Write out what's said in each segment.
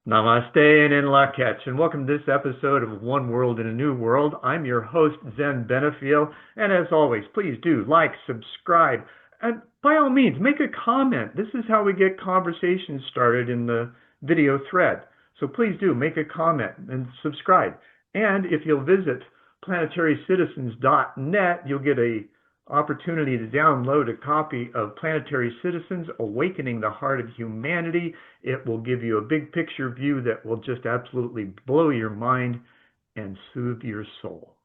Namaste and in Lak'ech, and welcome to this episode of One World in a New World. I'm your host, Zen Benefiel, and as always, please do like, subscribe, and by all means, make a comment. This is how we get conversations started in the video thread. So please do make a comment and subscribe. And if you'll visit planetarycitizens.net, you'll get a opportunity to download a copy of Planetary Citizens, Awakening the Heart of Humanity. It will give you a big picture view that will just absolutely blow your mind and soothe your soul.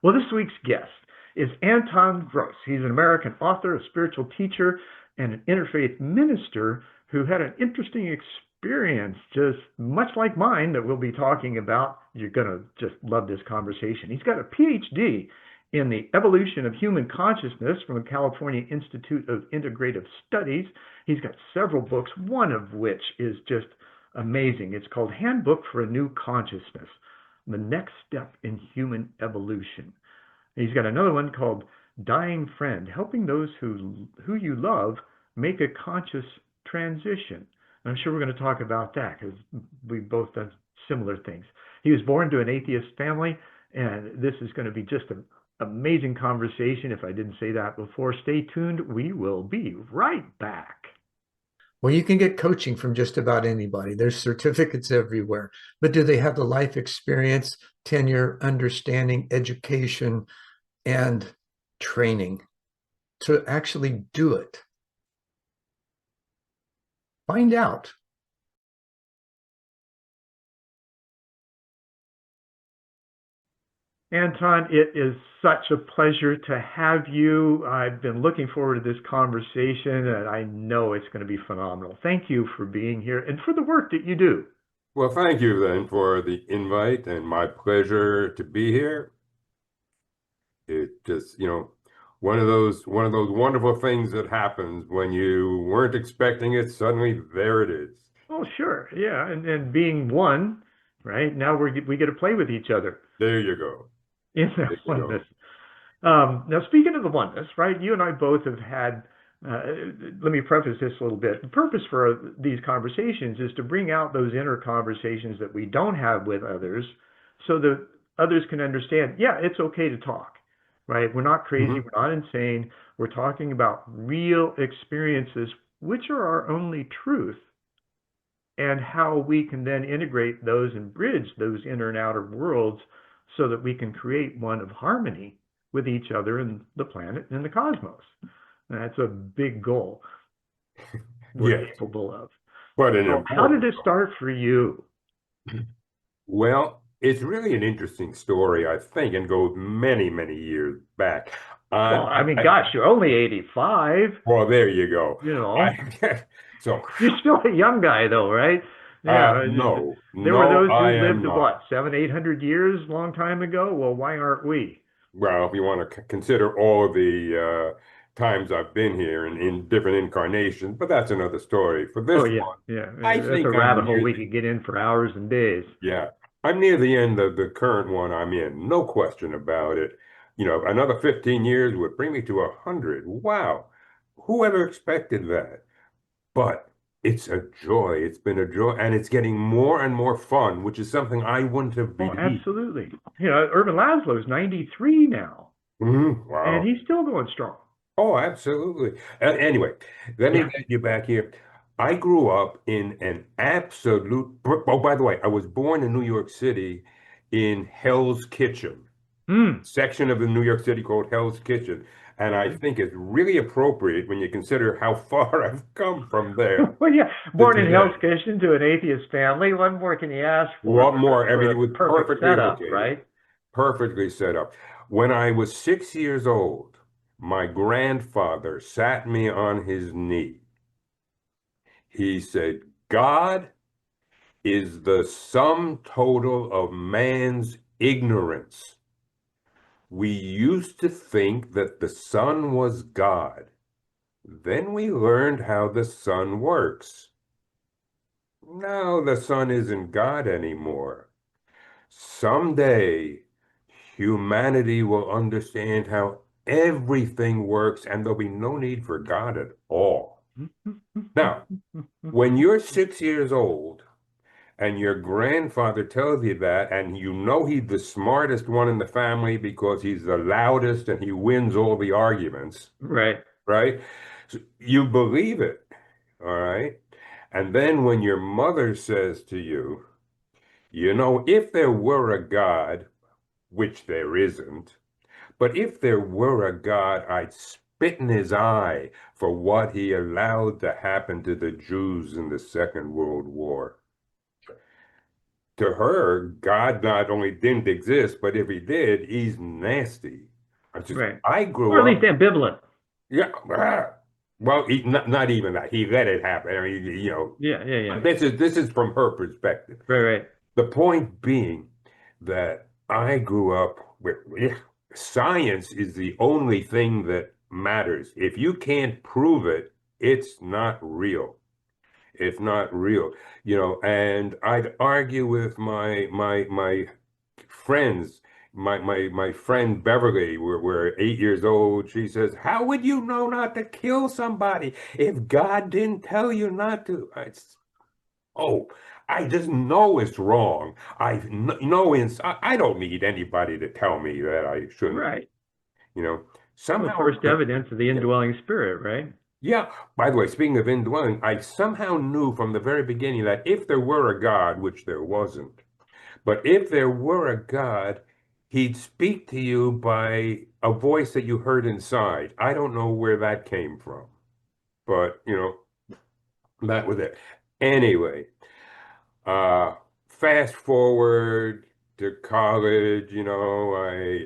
Well, this week's guest is Anton Grosz. He's an American author, a spiritual teacher, and an interfaith minister who had an interesting experience, just much like mine, that we'll be talking about. You're going to just love this conversation. He's got a PhD in the evolution of human consciousness from the California Institute of Integrative Studies. He's got several books, one of which is just amazing. It's called Handbook for a New Consciousness, The Next Step in Human Evolution. He's got another one called Dying Friend, Helping Those who you love make a conscious transition. And I'm sure we're going to talk about that because we've both done similar things. He was born to an atheist family, and this is going to be just an amazing conversation. If I didn't say that before, stay tuned. We will be right back. Well, you can get coaching from just about anybody. There's certificates everywhere. But do they have the life experience, tenure, understanding, education, and training to actually do it? Find out. Anton, it is such a pleasure to have you. I've been looking forward to this conversation, and I know it's going to be phenomenal. Thank you for being here and for the work that you do. Well, thank you then for the invite, and my pleasure to be here. It just, one of those wonderful things that happens when you weren't expecting it, suddenly there it is. Oh, sure. Yeah. And being one, right? Now we get to play with each other There you go. in that There you go. oneness. Now, speaking of the oneness, right? You and I both have had, let me preface this a little bit. The purpose for these conversations is to bring out those inner conversations that we don't have with others so that others can understand, yeah, it's okay to talk, right? We're not crazy. Mhm. We're not insane. We're talking about real experiences, which are our only truth, and how we can then integrate those and bridge those inner and outer worlds so that we can create one of harmony with each other and the planet and the cosmos. And that's a big goal we're Yes, capable of. but an So how did important it start for you? goal. Well, it's really an interesting story, I think, and goes many, many years back. Well, I mean, I gosh, you're only 85, well, there you go. you know. I so You're still a young guy though, right? Yeah, no, there were no, those I who am lived not. what, 700, 800 years, long time ago. Well, why aren't we? Well, if you want to consider all of the times I've been here in different incarnations, but that's another story. For Oh this yeah, one, yeah. I That's a think I'm rabbit hole near we the, could get in for hours and days. yeah, I'm near the end of the current one I'm in. No question about it. Another 15 years would bring me to 100. Wow. Whoever expected that? But it's a joy. It's been a joy, and it's getting more and more fun, which is something I wouldn't have Oh, believed. absolutely. Urban Laszlo's 93 now, and Wow. he's still going strong. Oh, absolutely. Anyway, let me Yeah. get you back here. I grew up in an absolute, oh, by the way, I was born in New York City in Hell's Kitchen, Hmm. section of the New York City called Hell's Kitchen. And I think it's really appropriate when you consider how far I've come from there Well, yeah, to born in Hell's today. Kitchen to an atheist family. What more can you ask What more? for Everything a was perfect perfectly setup, located, right? perfectly set up. When I was 6 years old, my grandfather sat me on his knee. He said, God is the sum total of man's ignorance. We used to think that the sun was God. Then we learned how the sun works. Now the sun isn't God anymore. Someday, humanity will understand how everything works and there'll be no need for God at all. Now, when you're 6 years old, and your grandfather tells you that, and you know he's the smartest one in the family because he's the loudest and he wins all the arguments, Right. right? So you believe it, all right? And then when your mother says to you, you know, if there were a God, which there isn't, but if there were a God, I'd spit in his eye for what he allowed to happen to the Jews in the Second World War. To her, God not only didn't exist, but if he did, he's nasty. Right. I Or grew at least up, ambivalent. yeah, well, not even that. He let it happen. I mean, you know, Yeah, yeah, yeah. this is from her perspective. Right, right. The point being that I grew up with science is the only thing that matters. If you can't prove it, it's not real. It's not real, you know. And I'd argue with my friends. My friend Beverly, we're 8 years old. She says, "How would you know not to kill somebody if God didn't tell you not to?" Oh, I just know it's wrong. Know inside. I don't need anybody to tell me that I shouldn't. Right. You know, Well, somehow. first evidence of the Yeah. indwelling spirit, right? Yeah. By the way, speaking of indwelling, I somehow knew from the very beginning that if there were a God, which there wasn't, but if there were a God, he'd speak to you by a voice that you heard inside. I don't know where that came from, but you know, that was it. Anyway. Uh, Fast forward to college, you know,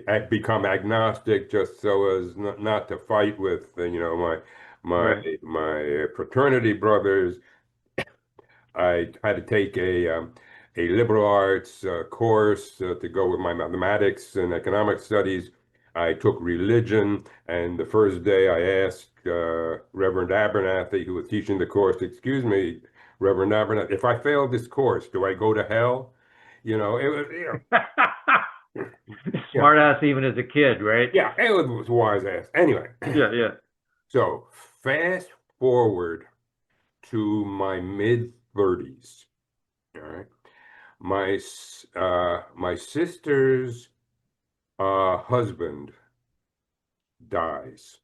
I become agnostic just so as not to fight with, you know, my Right. my fraternity brothers. I had to take a liberal arts course to go with my mathematics and economic studies. I took religion, and the first day I asked Reverend Abernathy, who was teaching the course, "Excuse me, Reverend Abernathy, if I fail this course, do I go to hell?" You know, it was, yeah, Smart ass even as a kid, right? yeah, it was a wise ass. Anyway, Yeah, yeah. so fast forward to my mid 30s. All right. My sister's husband dies,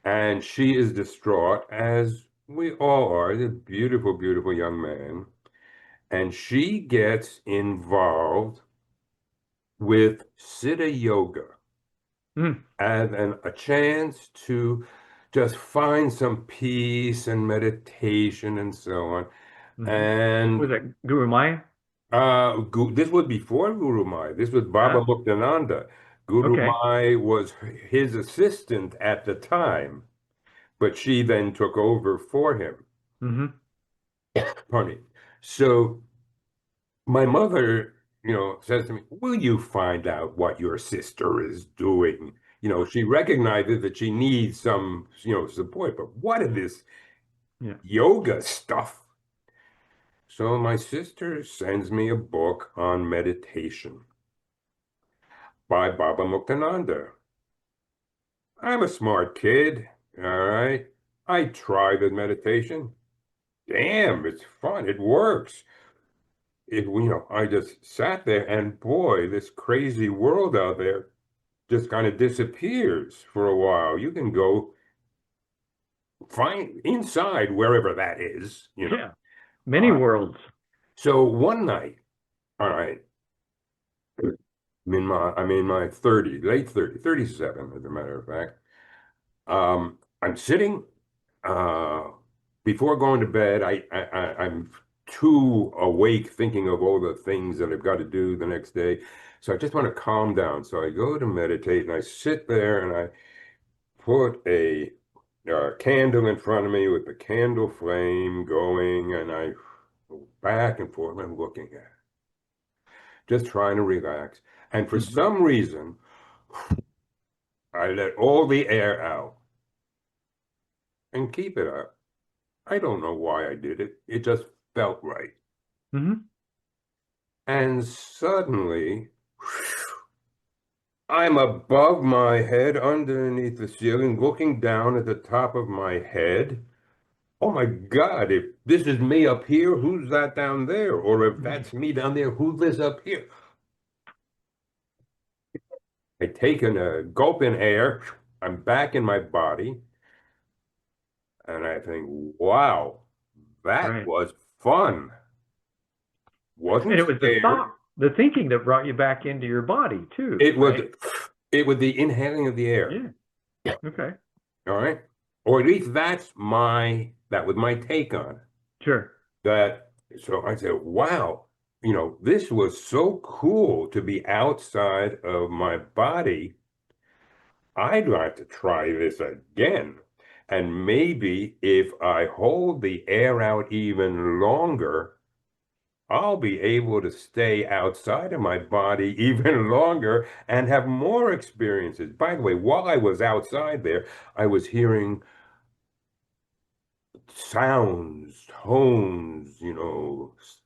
and she is distraught, as we all are. A beautiful, beautiful young man, and she gets involved with Siddha Yoga Mm, as a chance to just find some peace and meditation and so on. hmm. Was And that Guru Maya? This was before Guru Mai. This was Baba Ah, Muktananda. Guru okay. Mai was his assistant at the time, but she then took over for him. Hmm. Pardon me. So my mother, you know, says to me, "Will you find out what your sister is doing?" You know, she recognizes that she needs some, you know, support, but what is this Yeah. yoga stuff? So my sister sends me a book on meditation by Baba Muktananda. I'm a smart kid, all right? I tried the meditation. Damn, it's fun. It works. You know, I just sat there and boy, this crazy world out there just kind of disappears for a while. You can go find inside wherever that is, you know. Yeah. Many Uh, worlds. so one night, all right, I'm in my 30s, late 30s, 37, as a matter of fact. I'm sitting uh, before going to bed. I'm too awake thinking of all the things that I've got to do the next day. So I just want to calm down. So I go to meditate and I sit there and I put a candle in front of me with the candle flame going and I go back and forth. I'm looking at it, just trying to relax. And for Hmm. some reason, I let all the air out and keep it up. I don't know why I did it. It just felt right. Hmm. And suddenly, I'm above my head, underneath the ceiling, looking down at the top of my head. oh my God, if this is me up here, who's that down there? Or if that's me down there, who's this up here? I take a gulp in air, I'm back in my body, and I think, wow, that Right. was fun. And Wasn't it was the scared. thought, the thinking that brought you back into your body too, It was right? it was the inhaling of the air. Yeah. Okay. All right. Or at least that was my take on it. Sure. That so I said, wow, this was so cool to be outside of my body. I'd like to try this again. And maybe if I hold the air out even longer, I'll be able to stay outside of my body even longer and have more experiences. By the way, while I was outside there, I was hearing sounds, tones,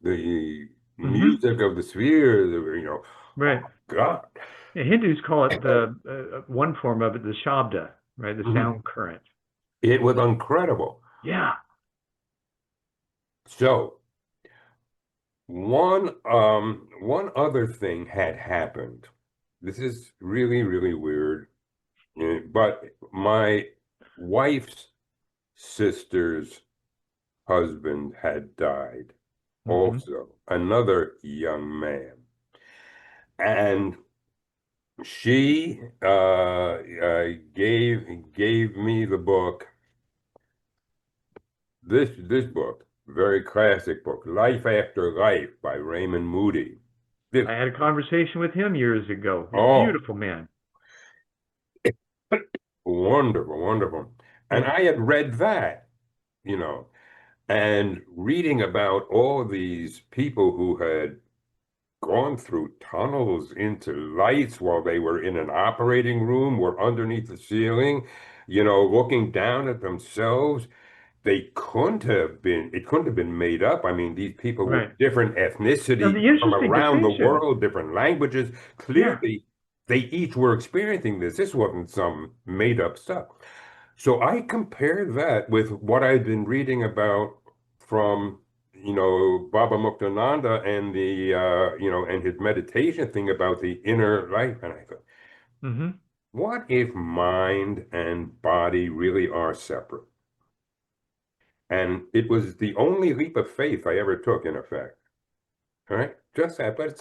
the Hmm. music of the spheres, Right. oh God. Yeah, Hindus call it the one form of it, the shabda, right? The Mhm. sound current. It was incredible. Yeah. So one other thing had happened. This is really, really weird. But my wife's sister's husband had died, Hmm. also, another young man. And she gave me the book, this book, very classic book, Life After Life by Raymond Moody. This, I had a conversation with him years ago. He's a oh, beautiful man. wonderful, wonderful. And Yeah. I had read that, you know, and reading about all these people who had gone through tunnels into lights while they were in an operating room or underneath the ceiling, looking down at themselves. It couldn't have been made up. I mean, these people were Right. different Now, ethnicities the from interesting around the distinction. world, different languages. Yeah. Clearly, they each were experiencing this. This wasn't some made up stuff. So I compared that with what I'd been reading about from, Baba Muktananda and and his meditation thing about the inner life. And I thought, Hmm. what if mind and body really are separate? And it was the only leap of faith I ever took, in effect. All right, just that. But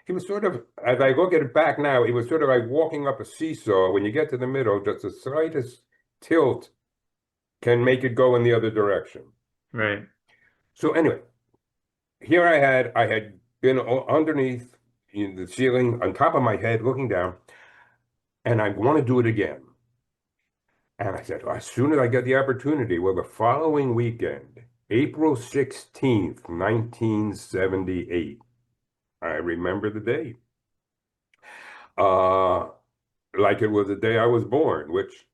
it was sort of, as I look at it back now, it was sort of like walking up a seesaw. When you get to the middle, just the slightest tilt can make it go in the other direction. Right. So anyway, here I had been underneath the ceiling, on top of my head, looking down, and I want to do it again. And I said, well, as soon as I get the opportunity, well, the following weekend, April 16th, 1978, I remember the date. Uh, like it was the day I was born, which,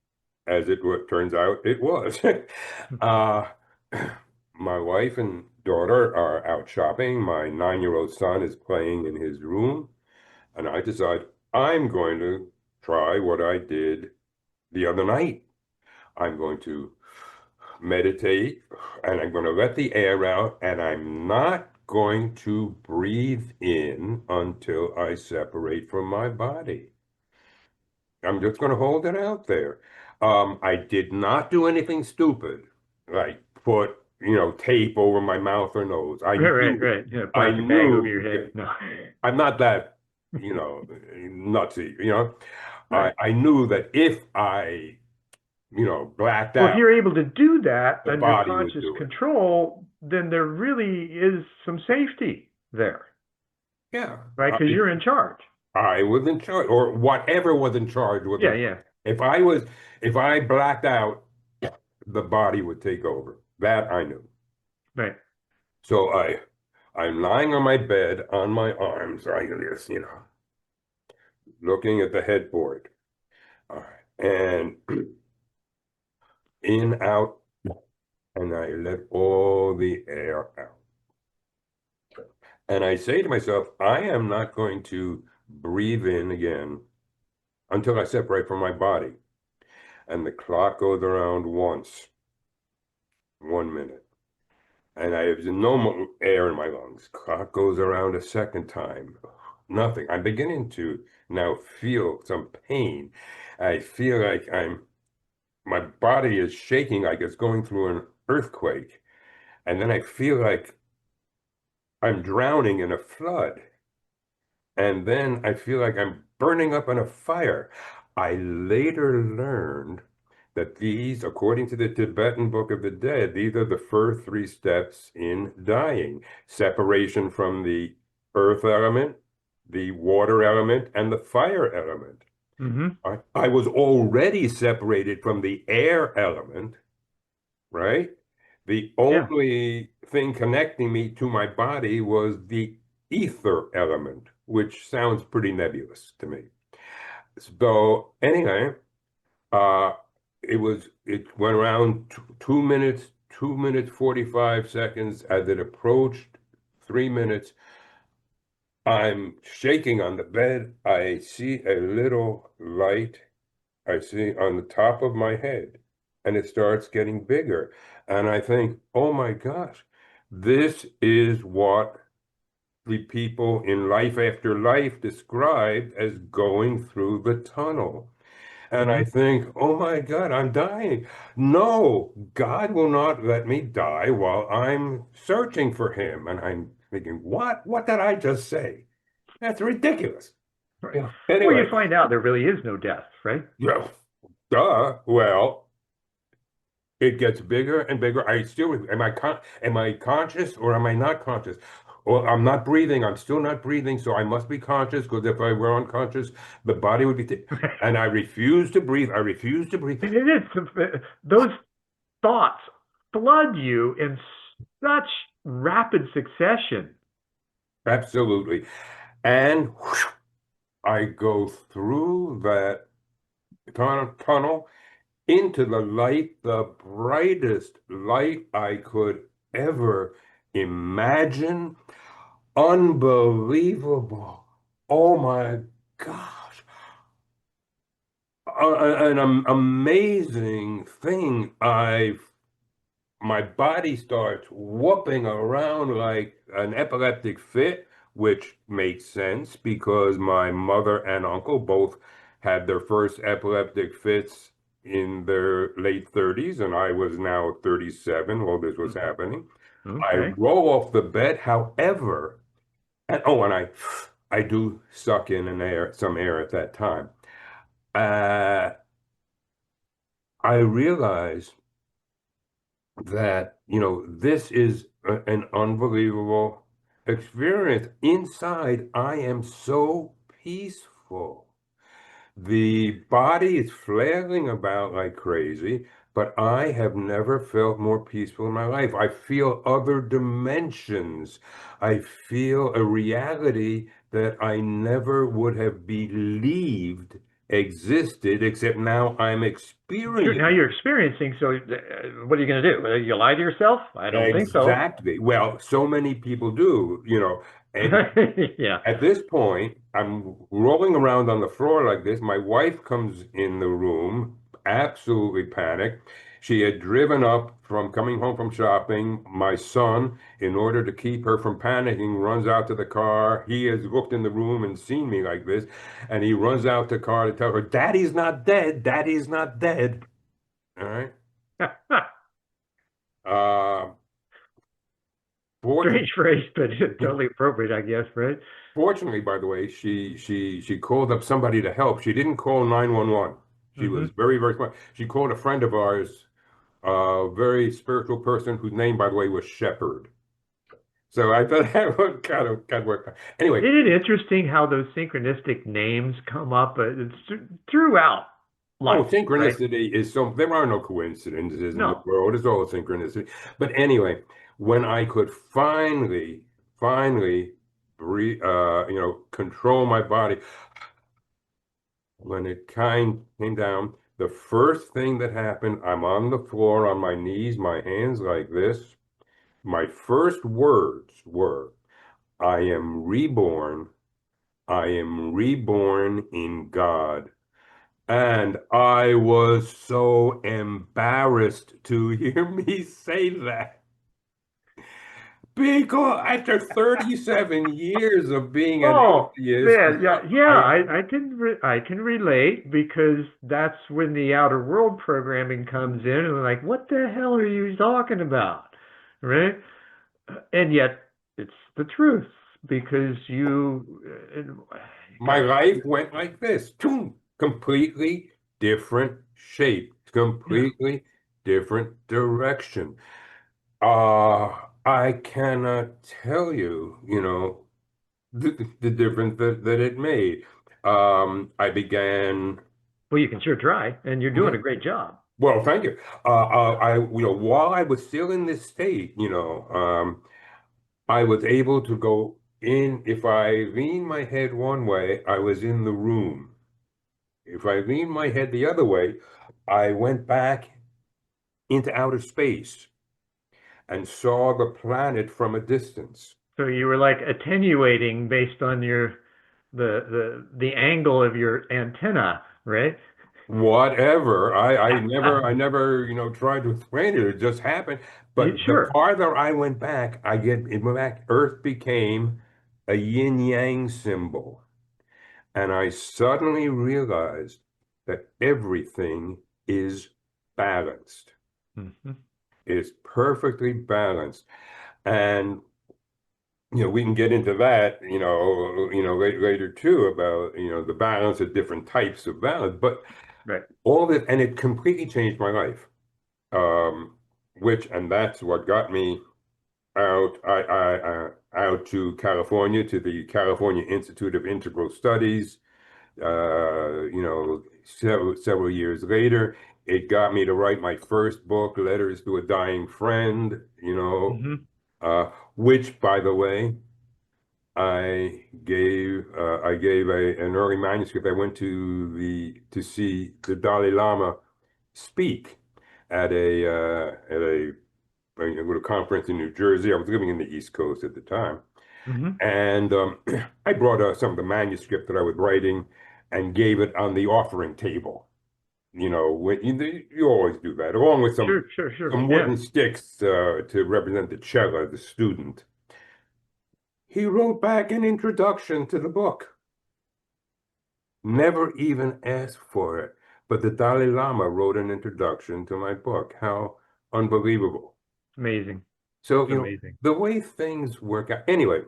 as turns out, it was. uh, my wife and daughter are out shopping. My 9-year-old son is playing in his room, and I decide I'm going to try what I did the other night. I'm going to meditate, and I'm going to let the air out, and I'm not going to breathe in until I separate from my body. I'm just going to hold it out there. I did not do anything stupid, like put, tape over my mouth or nose. Right. Right. Right. Yeah. I Plastic bag over knew, your head. No. I'm not that, nutsy, Right. I knew that if I, blacked Well, if out, you're able to do that the under body would conscious do it. control, then there really is some safety there, Yeah. right? Because you're in charge. I was in charge, or whatever was in charge was Yeah. in. Yeah. If I blacked out, the body would take over. That I knew. Right. So I'm lying on my bed on my arms like this, looking at the headboard. All right. And in, out, and I let all the air out. And I say to myself, I am not going to breathe in again until I separate from my body. And the clock goes around once. 1 minute. And I have no more air in my lungs. Clock goes around a second time. Nothing. I'm beginning to now feel some pain. I feel like my body is shaking like it's going through an earthquake. And then I feel like I'm drowning in a flood. And then I feel like I'm burning up in a fire. I later learned that these, according to the Tibetan Book of the Dead, these are the first three steps in dying: separation from the earth element, the water element, and the fire element. Mm-hmm. I was already separated from the air element, right? The Yeah. only thing connecting me to my body was the ether element, which sounds pretty nebulous to me. So anyway, uh, it went around 2 minutes, 2 minutes, 45 seconds. As it approached 3 minutes, I'm shaking on the bed. I see a little light I see on the top of my head, and it starts getting bigger. And I think, oh my gosh, this is what the people in Life After Life described as going through the tunnel. And I Mm-hmm. think, oh my God, I'm dying. No, God will not let me die while I'm searching for him. And I'm thinking, what? What did I just say? That's ridiculous. Right. Yeah. Well, you Anyway, find out there really is no death, right? yeah, duh. Well, it gets bigger and bigger. I still am I conscious or am I not conscious? Well, I'm not breathing. I'm still not breathing, so I must be conscious because if I were unconscious, the body would be. And I refuse to breathe. I refuse to breathe. It is. Those thoughts flood you in such rapid succession. Absolutely. And whoosh, I go through that tunnel into the light, the brightest light I could ever imagine. Unbelievable. Oh my gosh. An amazing thing. My body starts whooping around like an epileptic fit, which makes sense because my mother and uncle both had their first epileptic fits in their late 30s, and I was now 37 while this was happening. I Okay. roll off the bed, however, and I do suck in some air at that time. Uh, I realize that, this is an unbelievable experience. Inside, I am so peaceful. The body is flailing about like crazy, but I have never felt more peaceful in my life. I feel other dimensions. I feel a reality that I never would have believed existed, except now I'm Sure. Now experiencing. you're experiencing. So, what are you going to do? You lie to yourself? I don't think so. Exactly. Well, so many people do. And Yeah. at this point, I'm rolling around on the floor like this. My wife comes in the room, absolutely panicked. She had driven up from coming home from shopping. My son, in order to keep her from panicking, runs out to the car. He has looked in the room and seen me like this, and he runs out to the car to tell her, "Daddy's not dead. Daddy's not dead." All right. Uh, Strange fortunately, phrase, but totally appropriate, I guess, right? Fortunately, by the way, she called up somebody to help. She didn't call 911. She was Hmm. very, very smart. She called a friend of ours, a very spiritual person whose name, by the way, was Shepherd. So I thought that would kind of work out. Anyway, Isn't it interesting how those synchronistic names come up throughout oh, life, right? synchronicity is there are no coincidences in the No. world. It's all synchronicity. But anyway, when I could finally breathe, control my body, when it came down, the first thing that happened, I'm on the floor on my knees, my hands like this. My first words were, I am reborn. I am reborn in God. And I was so embarrassed to hear me say that. Because after 37 years of being an Oh atheist, man, yeah, yeah, I I can relate because that's when the outer world programming comes in and we're like, what the hell are you talking about? Right? And yet it's the truth because my gosh, life went like this. Boom, completely different shape, yeah. completely different direction. I cannot tell you, the difference that it made. I began, Well, you can sure try, and you're doing yeah, a great job. well, thank you. While I was still in this state, I was able to go in. If I leaned my head one way, I was in the room. If I leaned my head the other way, I went back into outer space and saw the planet from a distance. So you were like attenuating based on your the angle of your antenna, right? Whatever. I never, tried to explain it. It just happened. But the Sure. farther I went back, it went back, Earth became a yin yang symbol. And I suddenly realized that everything is balanced. Hmm. It is perfectly balanced. And we can get into that, later too about, the balance of different types of balance. But Right. all that, and it completely changed my life. Um, and that's what got me out to California, to the California Institute of Integral Studies. Several years later, it got me to write my first book, Letters to a Dying Friend, Hmm. which, by the way, I gave an early manuscript. I went to see the Dalai Lama speak at a little conference in New Jersey. I was living in the East Coast at the time, Hmm. and I brought some of the manuscript that I was writing and gave it on the offering table. You always do that, along with Sure, sure, sure. some Yeah. wooden sticks to represent the cella, the student. He wrote back an introduction to the book. Never even asked for it. But the Dalai Lama wrote an introduction to my book. How unbelievable. Amazing. So, Amazing. the way things work out. Anyway,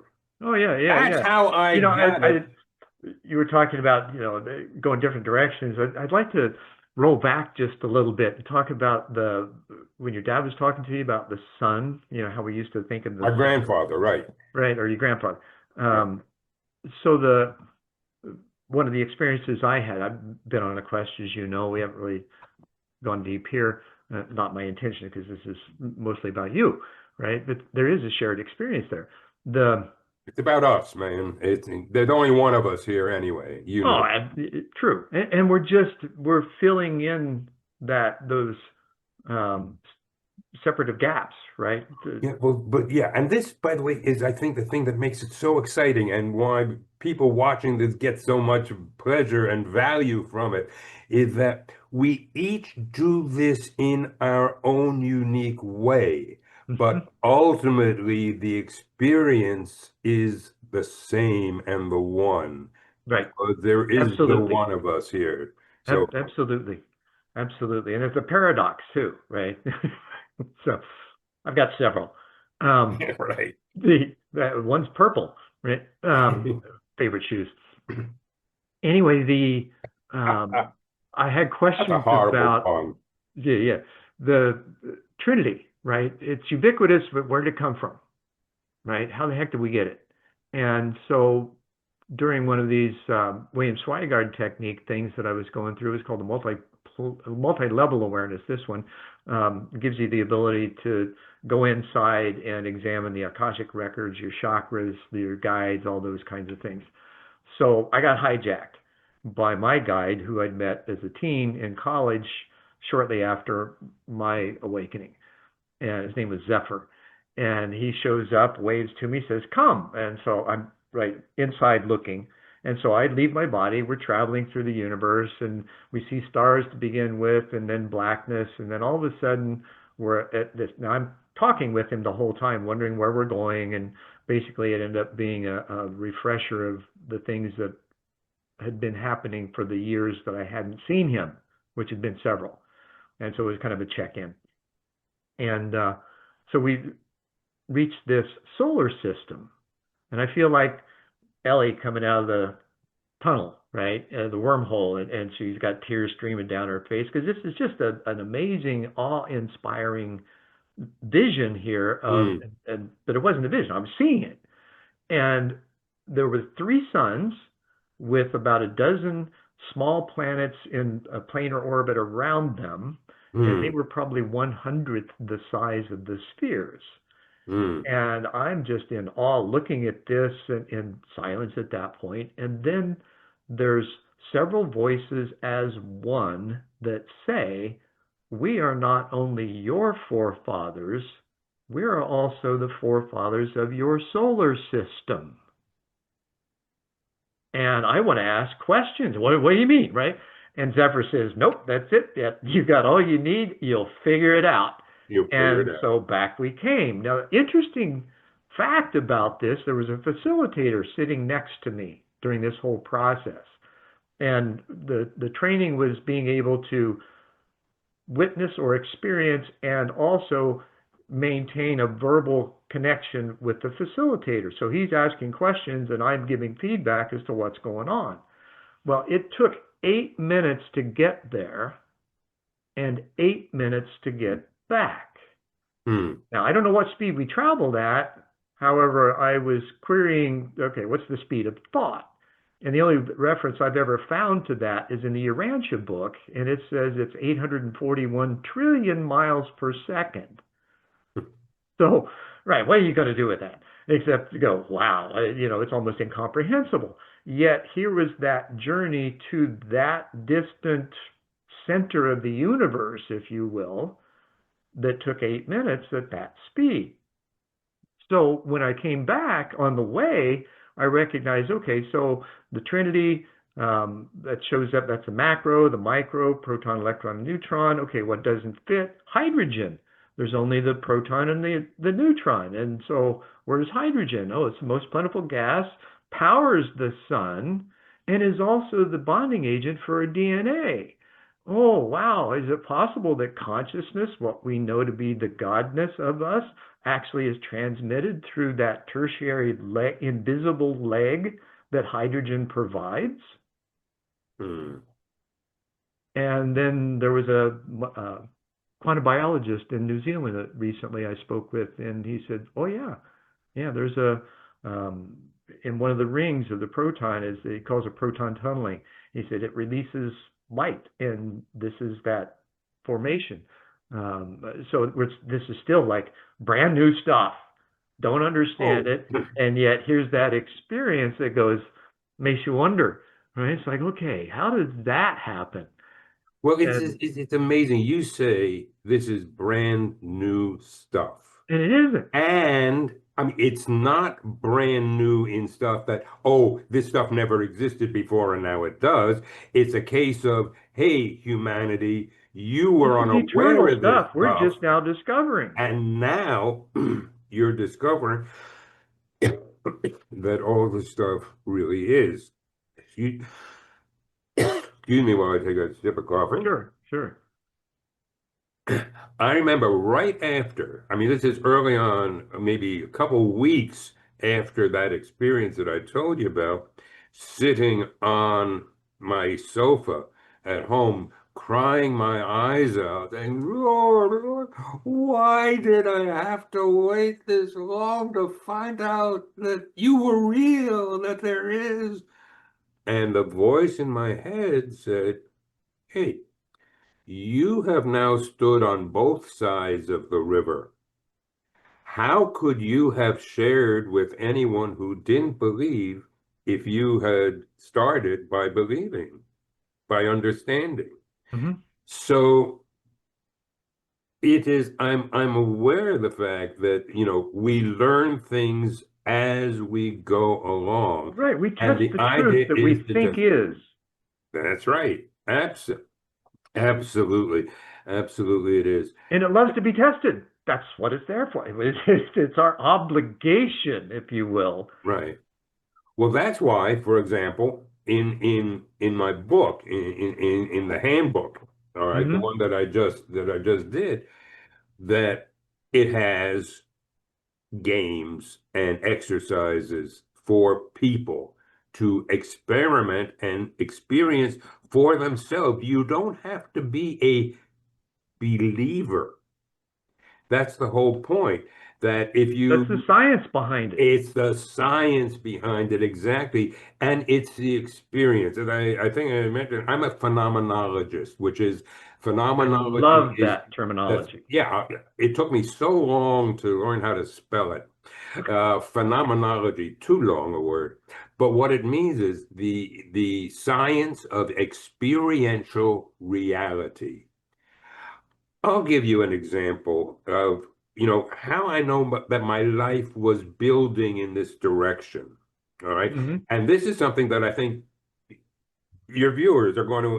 Oh yeah, yeah, that's yeah. how I You know, got it. you were talking about, going different directions. I'd like to roll back just a little bit and talk about when your dad was talking to you about the sun, how we used to think of the My sun, grandfather, right. right? Or your grandfather. Yeah. Um, so one of the experiences I had, I've been on a quest, as you know, we haven't really gone deep here. Not my intention because this is mostly about you, right? But there is a shared experience there. The It's about us, man. There's only one of us here anyway, Oh, true. And we're filling in those um, separative gaps, right? Yeah, well, but yeah, and this, by the way, is I think the thing that makes it so exciting and why people watching this get so much pleasure and value from it is that we each do this in our own unique way, Mhm. but ultimately the experience is the same and the one Right. because there is the Absolutely. one of us here. So, Absolutely. Absolutely. And it's a paradox too, right? So I've got several. Um, right. that one's purple, right? Favorite shoes. Anyway, I had That's a questions horrible about. pun. Yeah, yeah. The Trinity, right? It's ubiquitous, but where did it come from, right? How the heck did we get it? And so during one of these William Swigard technique things that I was going through, it was called the multi-level awareness. This one gives you the ability to go inside and examine the Akashic records, your chakras, your guides, all those kinds of things. So I got hijacked by my guide, who I'd met as a teen in college shortly after my awakening. And his name was Zephyr. And he shows up, waves to me, says, "Come." And so I'm right inside looking. And so I leave my body, we're traveling through the universe, and we see stars to begin with, and then blackness, and then all of a sudden we're at this. Now I'm talking with him the whole time, wondering where we're going, and basically it ended up being a refresher of the things that had been happening for the years that I hadn't seen him, which had been several. And so it was kind of a check-in. And so we reached this solar system, and I feel like Ellie coming out of the tunnel, right? The wormhole, and she's got tears streaming down her face because this is just an amazing, awe-inspiring vision here of, but it wasn't a vision. I was seeing it, and there were 3 suns with about a dozen small planets in a planar orbit around them, and they were probably 1/100th the size of the spheres. And I'm just in awe looking at this and in silence at that point. And then there's several voices as one that say, we are not only your forefathers, we are also the forefathers of your solar system. And I want to ask questions. What do you mean, right? And Zephyr says, nope, that's it. You've got all you need. You'll figure it out. And so back we came. Now, interesting fact about this, there was a facilitator sitting next to me during this whole process. And the training was being able to witness or experience and also maintain a verbal connection with the facilitator. So he's asking questions and I'm giving feedback as to what's going on. Well, it took 8 minutes to get there and 8 minutes to get back. Now, I don't know what speed we traveled at. However, I was querying, okay, what's the speed of thought? And the only reference I've ever found to that is in the Urantia book, and it says it's 841 trillion miles per second. So, right, what are you going to do with that? Except to go, wow, it's almost incomprehensible. Yet here was that journey to that distant center of the universe, if you will, that took 8 minutes at that speed. So when I came back on the way, I recognized, okay, so the Trinity that shows up, that's a macro, the micro, proton, electron, neutron. Okay, what doesn't fit? Hydrogen. There's only the proton and the neutron. And so where's hydrogen? Oh, it's the most plentiful gas, powers the sun, and is also the bonding agent for a DNA. Oh, wow. Is it possible that consciousness, what we know to be the godness of us, actually is transmitted through that tertiary invisible leg that hydrogen provides? And then there was a quantum biologist in New Zealand that recently I spoke with, and he said, oh, yeah, there's in one of the rings of the proton, is he calls it proton tunneling. He said it releases light, and this is that formation. So this is still like brand new stuff. Don't understand it, and yet here's that experience that makes you wonder, right? It's like, okay, how does that happen? Well, it's amazing. You say this is brand new stuff. And it isn't. And I mean, it's not brand new in stuff that, oh, this stuff never existed before and now it does. It's a case of, hey, humanity, you were unaware of this stuff. We're just now discovering. And now you're discovering that all this stuff really is. Excuse me while I take a sip of coffee. Sure. I remember right after, I mean, this is early on, maybe a couple weeks after that experience that I told you about, sitting on my sofa at home, crying my eyes out, and Lord, why did I have to wait this long to find out that you were real, that there is? And the voice in my head said, hey, you have now stood on both sides of the river. How could you have shared with anyone who didn't believe if you had started by believing, by understanding? So it is, I'm aware of the fact that, we learn things as we go along. Right. We And test the the truth idea that is we to think just, is. that's right. Absolutely. Absolutely it is. And it loves to be tested. That's what it's there for. It's our obligation, if you will. Right. Well, that's why, for example, in my book, in the handbook, all right, the Hmm. one that I just did, that it has games and exercises for people to experiment and experience for themselves. You don't have to be a believer. That's the whole point. That if That's the you, science behind it. it's the science behind it exactly, and it's the experience. And I think I mentioned I'm a phenomenologist, which is I phenomenology love is that that's terminology. yeah. It took me so long to learn how to spell it. Phenomenology, too long a word. But what it means is the science of experiential reality. I'll give you an example of, how I know that my life was building in this direction. All right. Hmm. And this is something that I think your viewers are going to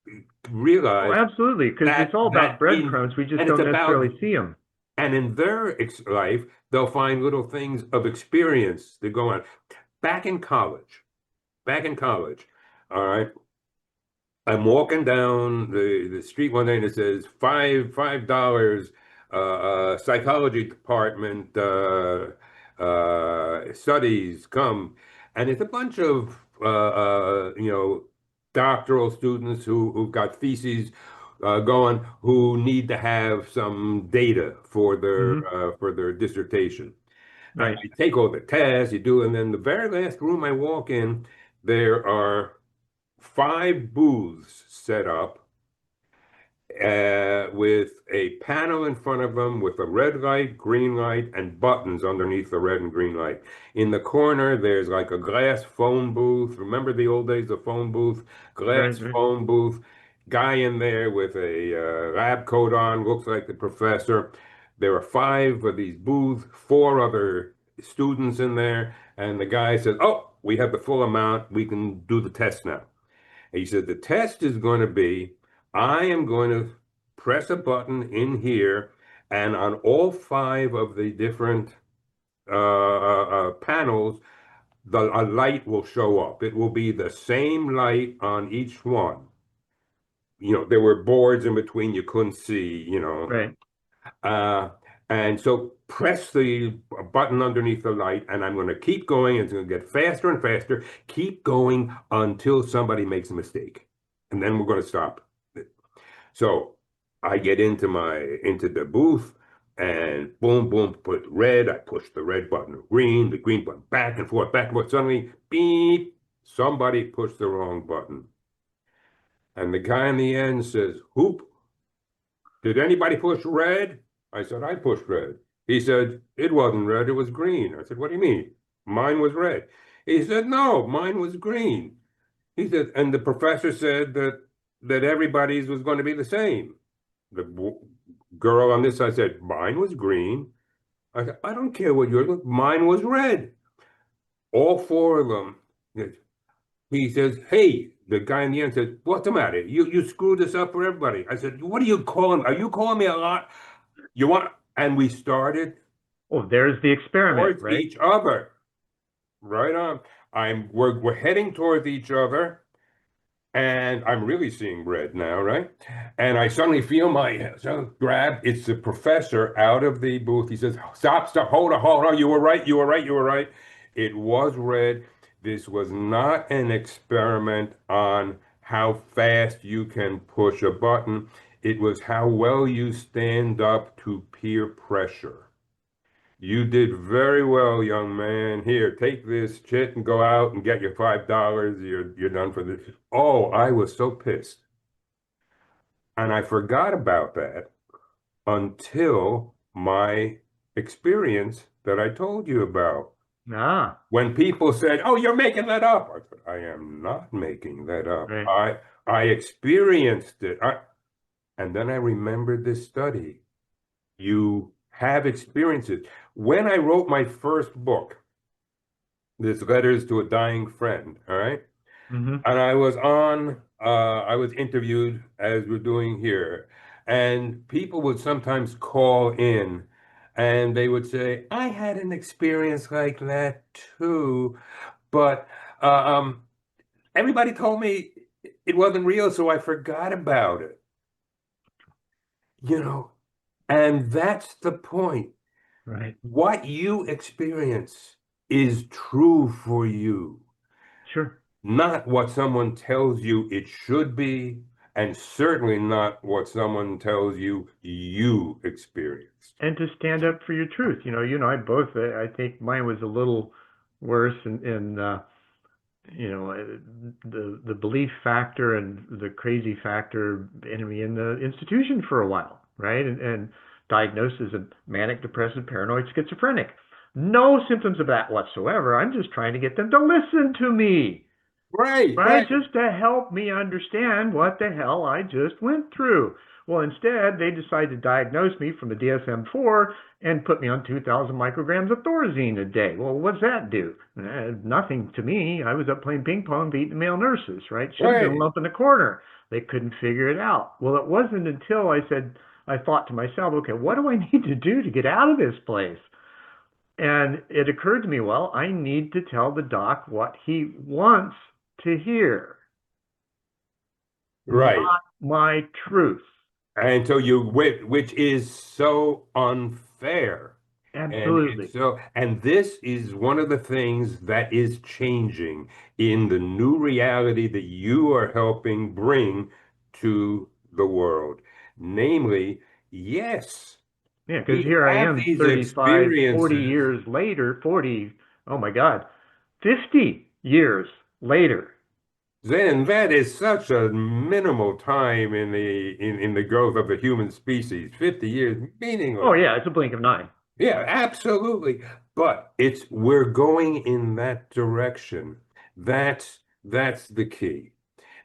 Oh, realize absolutely. Because it's all about that in, breadcrumbs. We just and it's don't about, necessarily see them. and in their life, they'll find little things of experience that go on. Back in college, back in college, all right. I'm walking down the street one day and it says $5 psychology department studies come, and it's a bunch of doctoral students who've got theses going who need to have some data Hmm. for their dissertation. And Right. I take all the tests, you do, and then the very last room I walk in, there are 5 booths set up with a panel in front of them with a red light, green light, and buttons underneath the red and green light. In the corner, there's like a glass phone booth. Remember the old days of phone booth? Right. Glass Right. phone booth. Guy in there with a lab coat on, looks like the professor. There are 5 of these booths, 4 other students in there, and the guy says, "Oh, we have the full amount. We can do the test now." And he said, the test is going to be, I am going to press a button in here, and on all 5 of the different panels, a light will show up. It will be the same light on each one. There were boards in between you couldn't see. Right. Uh, and so press the button underneath the light, and I'm going to keep going. It's going to get faster and faster. Keep going until somebody makes a mistake, and then we're going to stop. So I get into the booth, and boom, boom, put red. I push the red button, the green button, back and forth, back and forth. Suddenly, beep! Somebody pushed the wrong button, and the guy in the end says, "Whoop! Did anybody push red?" I said, "I pushed red." He said, "It wasn't red, it was green." I said, "What do you mean? Mine was red." He said, "No, mine was green." He said, and the professor said that everybody's was going to be the same. The girl on this side said, "Mine was green." I said, "I don't care what yours was. Mine was red." All 4 of them. He says, "Hey," the guy in the end says, "What's the matter? You screwed this up for everybody." I said, "What are you calling? Are you calling me a lot? You want?" And we started Oh, there's the experiment, towards right? each other. Right on. We're heading towards each other, and I'm really seeing red now, right? And I suddenly feel my grab. It's the professor out of the booth. He says, "Stop, stop, hold on. You were right. You were right. You were right." It was red. This was not an experiment on how fast you can push a button. It was how well you stand up to peer pressure. You did very well, young man. Here, take this chit and go out and get your $5. You're done for this. Oh, I was so pissed. And I forgot about that until my experience that I told you about. Ah, When people said, "Oh, you're making that up," I said, "I am not making that up. right. I experienced it." And then I remembered this study. You have experiences. When I wrote my first book, This Letters to a Dying Friend, all right? Mm-hmm. And I was interviewed as we're doing here, and people would sometimes call in and they would say, I had an experience like that too, but uh, um, everybody told me it wasn't real, so I forgot about it, you know, and that's the point. Right. What you experience is true for you, Sure. not what someone tells you it should be, and certainly not what someone tells you you experienced. And to stand up for your truth. You and I both, I think mine was a little worse in the belief factor and the crazy factor enemy in the institution for a while, right? And diagnosed as a manic depressive paranoid schizophrenic. No symptoms of that whatsoever. I'm just trying to get them to listen to me, Right, right? right, Just to help me understand what the hell I just went through. Well, instead, they decided to diagnose me from the DSM-4 and put me on 2,000 micrograms of Thorazine a day. Well, what's that do? Nothing to me. I was up playing ping pong, beating the male nurses, right? Should have been a right, lump in the corner. They couldn't figure it out. Well, it wasn't until I thought to myself, okay, what do I need to do to get out of this place? And it occurred to me, well, I need to tell the doc what he wants to hear, right. not my truth. And so which is so unfair. And Absolutely. and this is one of the things that is changing in the new reality that you are helping bring to the world. Namely, yes, Yeah, because we here I have am these 35, 40 experiences. years later, 40, oh my God, 50 years later. Then that is such a minimal time in the growth of the human species. 50 years, Oh, meaningless. yeah, it's a blink of an eye. Yeah, absolutely. But we're going in that direction. That's the key.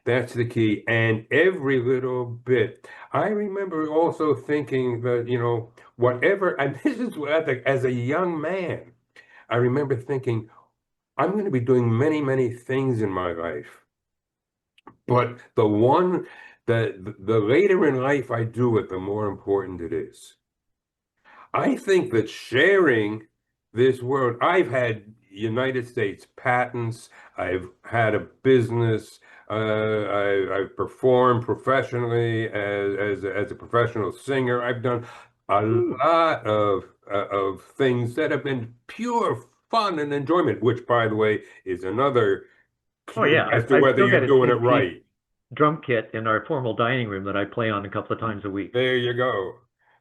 That's the key. And every little bit. I remember also thinking that, whatever, and this is what as a young man, I remember thinking, I'm going to be doing many, many things in my life. But the later in life I do it, the more important it is. I think that sharing this world, I've had United States patents, I've had a business, I've performed professionally as a professional singer. I've done a Ooh. lot of things that have been pure fun and enjoyment, which, by the way, is another Oh, clue yeah, as to I've whether still got you're a doing it 10-piece right. drum kit in our formal dining room that I play on a couple of times a week. There you go.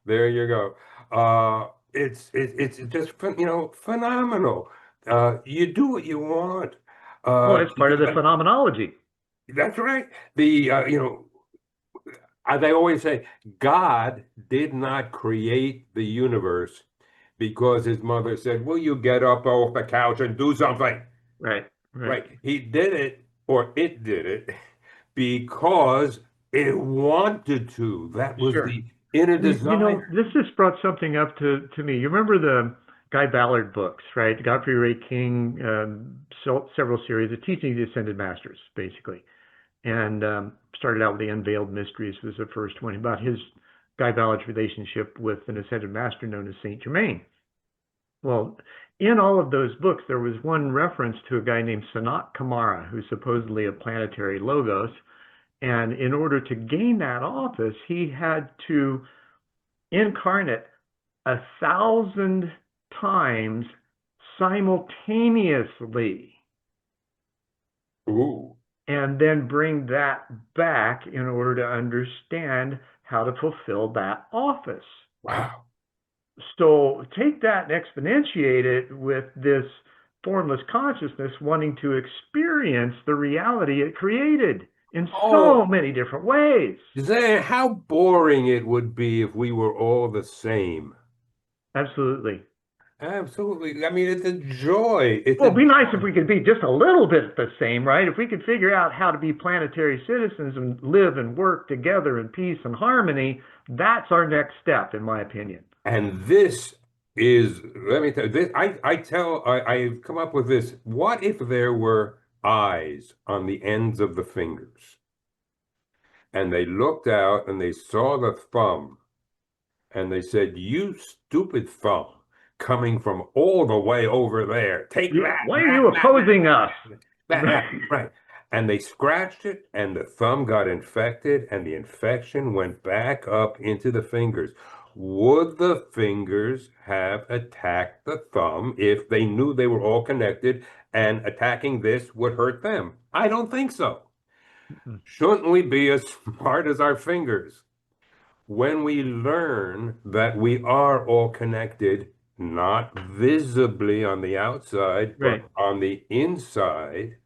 There you go. It's just phenomenal. You do what you want. Well, it's To part do of the that. phenomenology. That's right. As I always say, God did not create the universe because his mother said, "Will you get up off the couch and do something?" Right, right. Right. He did it, or it did it, because it wanted to. That was Sure. the inner You know, desire. this just brought something up to me. You remember the Guy Ballard books, right? Godfrey Ray King, several series of teaching the ascended masters, basically. And started out with the Unveiled Mysteries was the first one about his Guy Ballard's relationship with an ascended master known as Saint Germain. Well, in all of those books, there was one reference to a guy named Sanat Kumara, who's supposedly a planetary logos. And in order to gain that office, he had to incarnate 1,000 times simultaneously Ooh, and then bring that back in order to understand how to fulfill that office. wow. So take that and exponentiate it with this formless consciousness wanting to experience the reality it created in so Oh, many different ways. Zane, how boring it would be if we were all the same. Absolutely. Absolutely. I mean, it's a joy. It's Well, a it'd be nice if joy. we could be just a little bit the same, right? If we could figure out how to be planetary citizens and live and work together in peace and harmony, that's our next step, in my opinion. And this is, let me tell you this, I've come up with this. What if there were eyes on the ends of the fingers and they looked out and they saw the thumb and they said, "You stupid thumb coming from all the way over there. Take Yeah, that, why are that, you that, that, opposing us? that, that, that." Right. And they scratched it and the thumb got infected and the infection went back up into the fingers. Would the fingers have attacked the thumb if they knew they were all connected and attacking this would hurt them? I don't think so. Shouldn't we be as smart as our fingers? When we learn that we are all connected, not visibly on the outside, Right. but on the inside,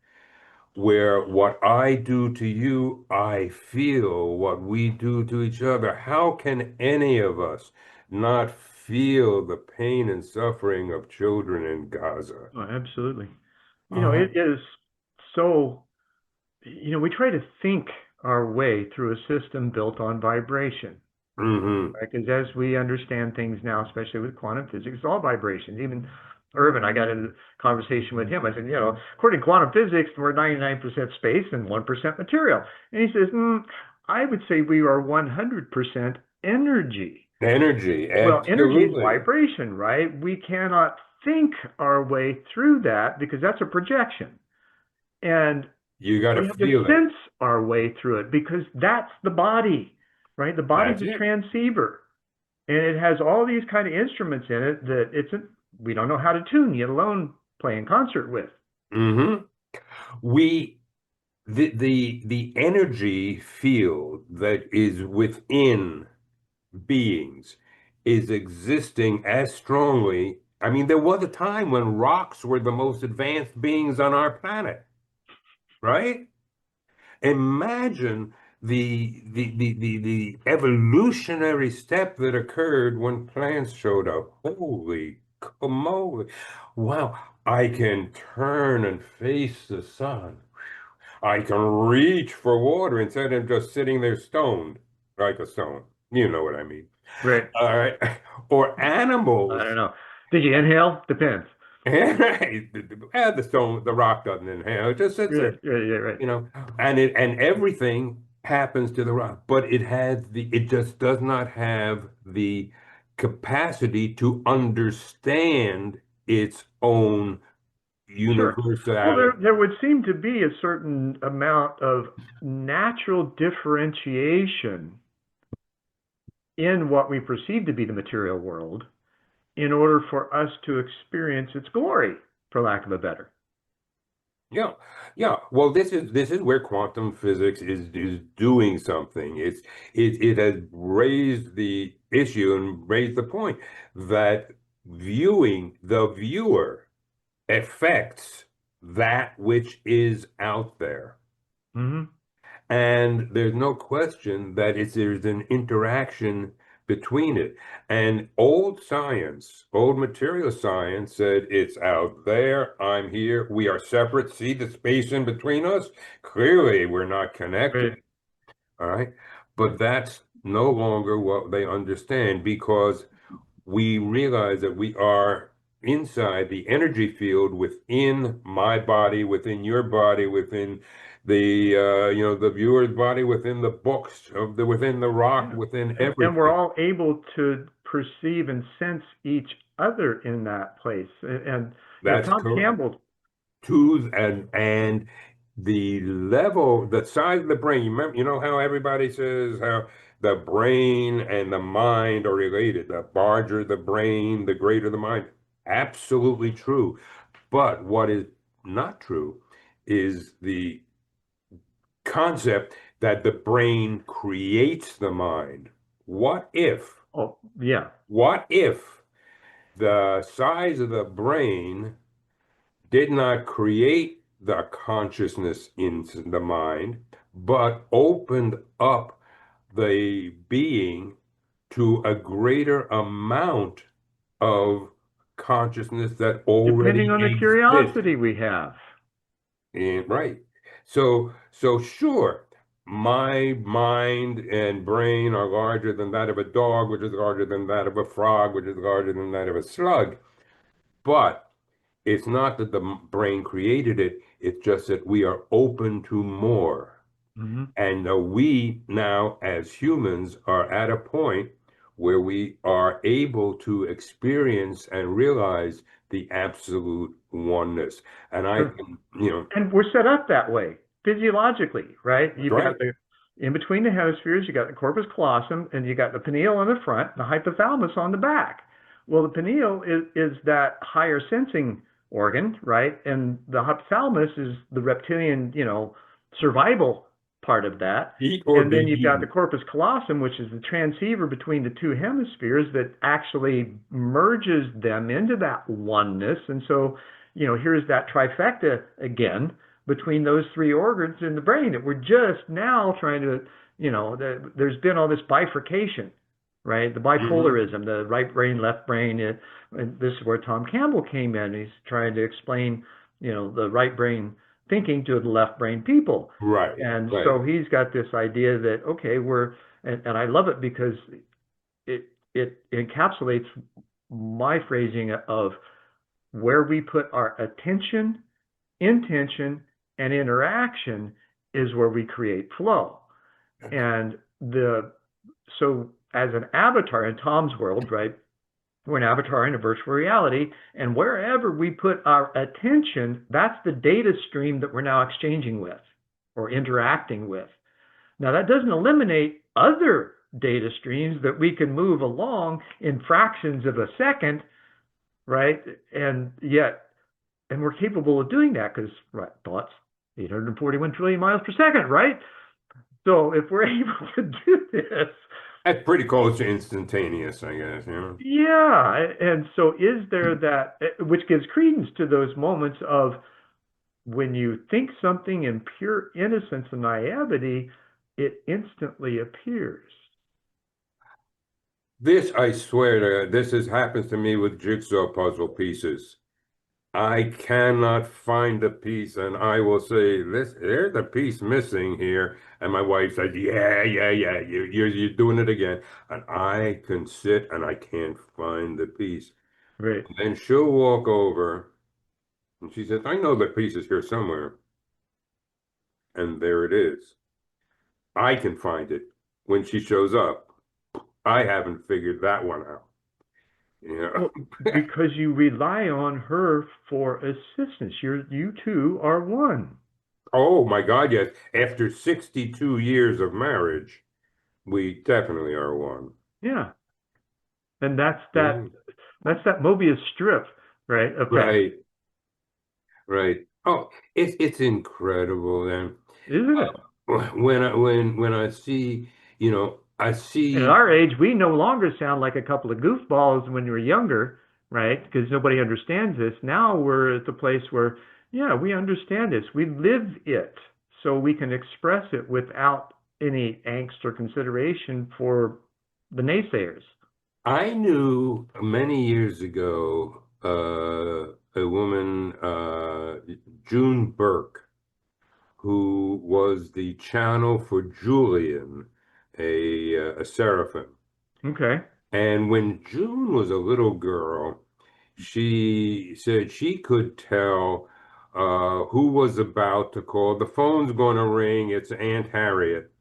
where what I do to you, I feel what we do to each other. How can any of us not feel the pain and suffering of children in Gaza? Oh, absolutely. Uh, It is so, we try to think our way through a system built on vibration. hmm Because as we understand things now, especially with quantum physics, it's all vibrations. Even Irvin, I got into a conversation with him. I said, according to quantum physics, we're 99% space and 1% material. And he says, I would say we are 100% energy. Energy, Well, energy is absolutely. vibration, right? We cannot think our way through that because that's a projection. And You got to we have to feel it. sense our way through it because that's the body, right? The body's That's a it. transceiver and it has all these kind of instruments in it that we don't know how to tune, yet alone play in concert with. hmm We the energy field that is within beings is existing as strongly. I mean, there was a time when rocks were the most advanced beings on our planet, right? Imagine the evolutionary step that occurred when plants showed up. Holy moly. Wow, I can turn and face the sun. I can reach for water instead of just sitting there stoned like a stone. You know what I mean. Right. All right. Or I don't animals. know. Did you inhale? Depends. The stone, the rock doesn't inhale. It just sits Yeah, there, yeah, yeah, right. you know, and everything happens to the rock, but it just does not have the capacity to understand its own Sure. Well, there universality. there would seem to be a certain amount of natural differentiation in what we perceive to be the material world in order for us to experience its glory, for lack of a better. Yeah, yeah. Well, this is where quantum physics is doing something. It has raised the issue and raised the point that viewing the viewer affects that which is out there. Hmm. And there's no question that there's an interaction between it. And old science, old material science said it's out there, I'm here, we are separate. See the space in between us? Clearly, we're not connected. Right. All right. But that's no longer what they understand because we realize that we are inside the energy field within my body, within your body, within the viewer's body, within the books within the rock, Yeah. within And we're everything. all able to perceive and sense each other in that place. And, That's Tom correct. Campbell, And the level, the size of the brain. You remember, you know how everybody says how the brain and the mind are related. The larger the brain, the greater the mind. Absolutely true. But what is not true is the concept that the brain creates the mind. What if, oh, yeah, what if the size of the brain did not create the consciousness in the mind, but opened up the being to a greater amount of consciousness that depending already on the exists? curiosity we have. And right. So sure. my mind and brain are larger than that of a dog, which is larger than that of a frog, which is larger than that of a slug. But it's not that the brain created it, it's just that we are open to more. Hmm. And we now, as humans, are at a point where we are able to experience and realize the absolute oneness. And I Sure. can, And we're set up that way physiologically, right? that's You've got right. the in between the hemispheres, you got the corpus callosum, and you got the pineal on the front, the hypothalamus on the back. Well, the pineal is that higher sensing organ, right? And the hypothalamus is the reptilian, survival part of that. Eat or And be then you've got the eaten. corpus callosum, which is the transceiver between the two hemispheres that actually merges them into that oneness. And so, here's that trifecta again between those three organs in the brain that we're just now trying to, there's been all this bifurcation, right? The Hmm. bipolarism, the right brain, left brain. And this is where Tom Campbell came in. He's trying to explain, the right brain thinking to the left brain people. Right, And right. so he's got this idea that, okay, and I love it because it encapsulates my phrasing of where we put our attention, intention, and interaction is where we create flow. And so as an avatar in Tom's world, right? We're an avatar in a virtual reality, and wherever we put our attention, that's the data stream that we're now exchanging with or interacting with. Now, that doesn't eliminate other data streams that we can move along in fractions of a second, right? And we're capable of doing that because, right, thoughts 841 trillion miles per second, right? So if we're able to do this, That's pretty close to instantaneous, I guess, yeah. And so is there that, which gives credence to those moments of when you think something in pure innocence and naivety, it instantly appears. This, I swear to, this happens to me with jigsaw puzzle pieces. I cannot find the piece, and I will say, there's a piece missing here. And my wife said, yeah, yeah, yeah, you're doing it again. And I can sit and I can't find the piece. Right. And then she'll walk over and she says, I know the piece is here somewhere. And there it is. I can find it when she shows up. I haven't figured that one out. Well, Yeah. because you rely on her for assistance. You two are one. Oh my God, yes. After 62 years of marriage, we definitely are one. Yeah. And that's Yeah. that Mobius strip, right? Effect, Right, right. Oh, it's incredible then. isn't it? When I see, I And at see our age, we no longer sound like a couple of goofballs when we were younger, right? Because nobody understands this. Now we're at the place where, yeah, we understand this. We live it, so we can express it without any angst or consideration for the naysayers. I knew many years ago a woman, June Burke, who was the channel for Julian, a seraphim. Okay. And when June was a little girl, she said she could tell who was about to call. The phone's going to ring. It's Aunt Harriet.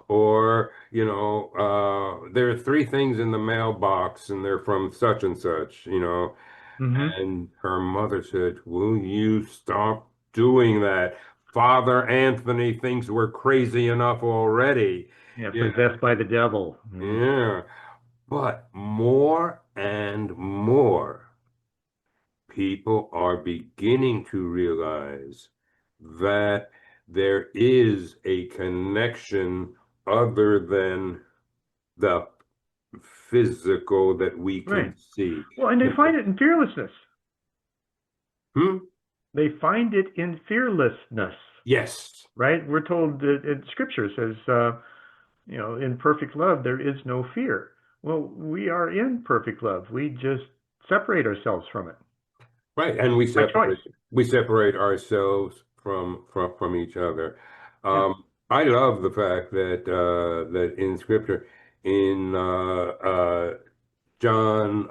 Or, there are three things in the mailbox and they're from such and such, Mm-hmm. And her mother said, will you stop doing that? Father Anthony thinks we're crazy enough already. Yeah, You possessed by the devil. know? Yeah. But more and more people are beginning to realize that there is a connection other than the physical that we Right. can see. Well, and they find it in fearlessness. Hmm? They find it in fearlessness, Yes. right? We're told that in Scripture says, in perfect love, there is no fear. Well, we are in perfect love. We just separate ourselves from it Right. And we by choice. separate ourselves from each other. Yeah. Um, I love the fact that that in Scripture, in John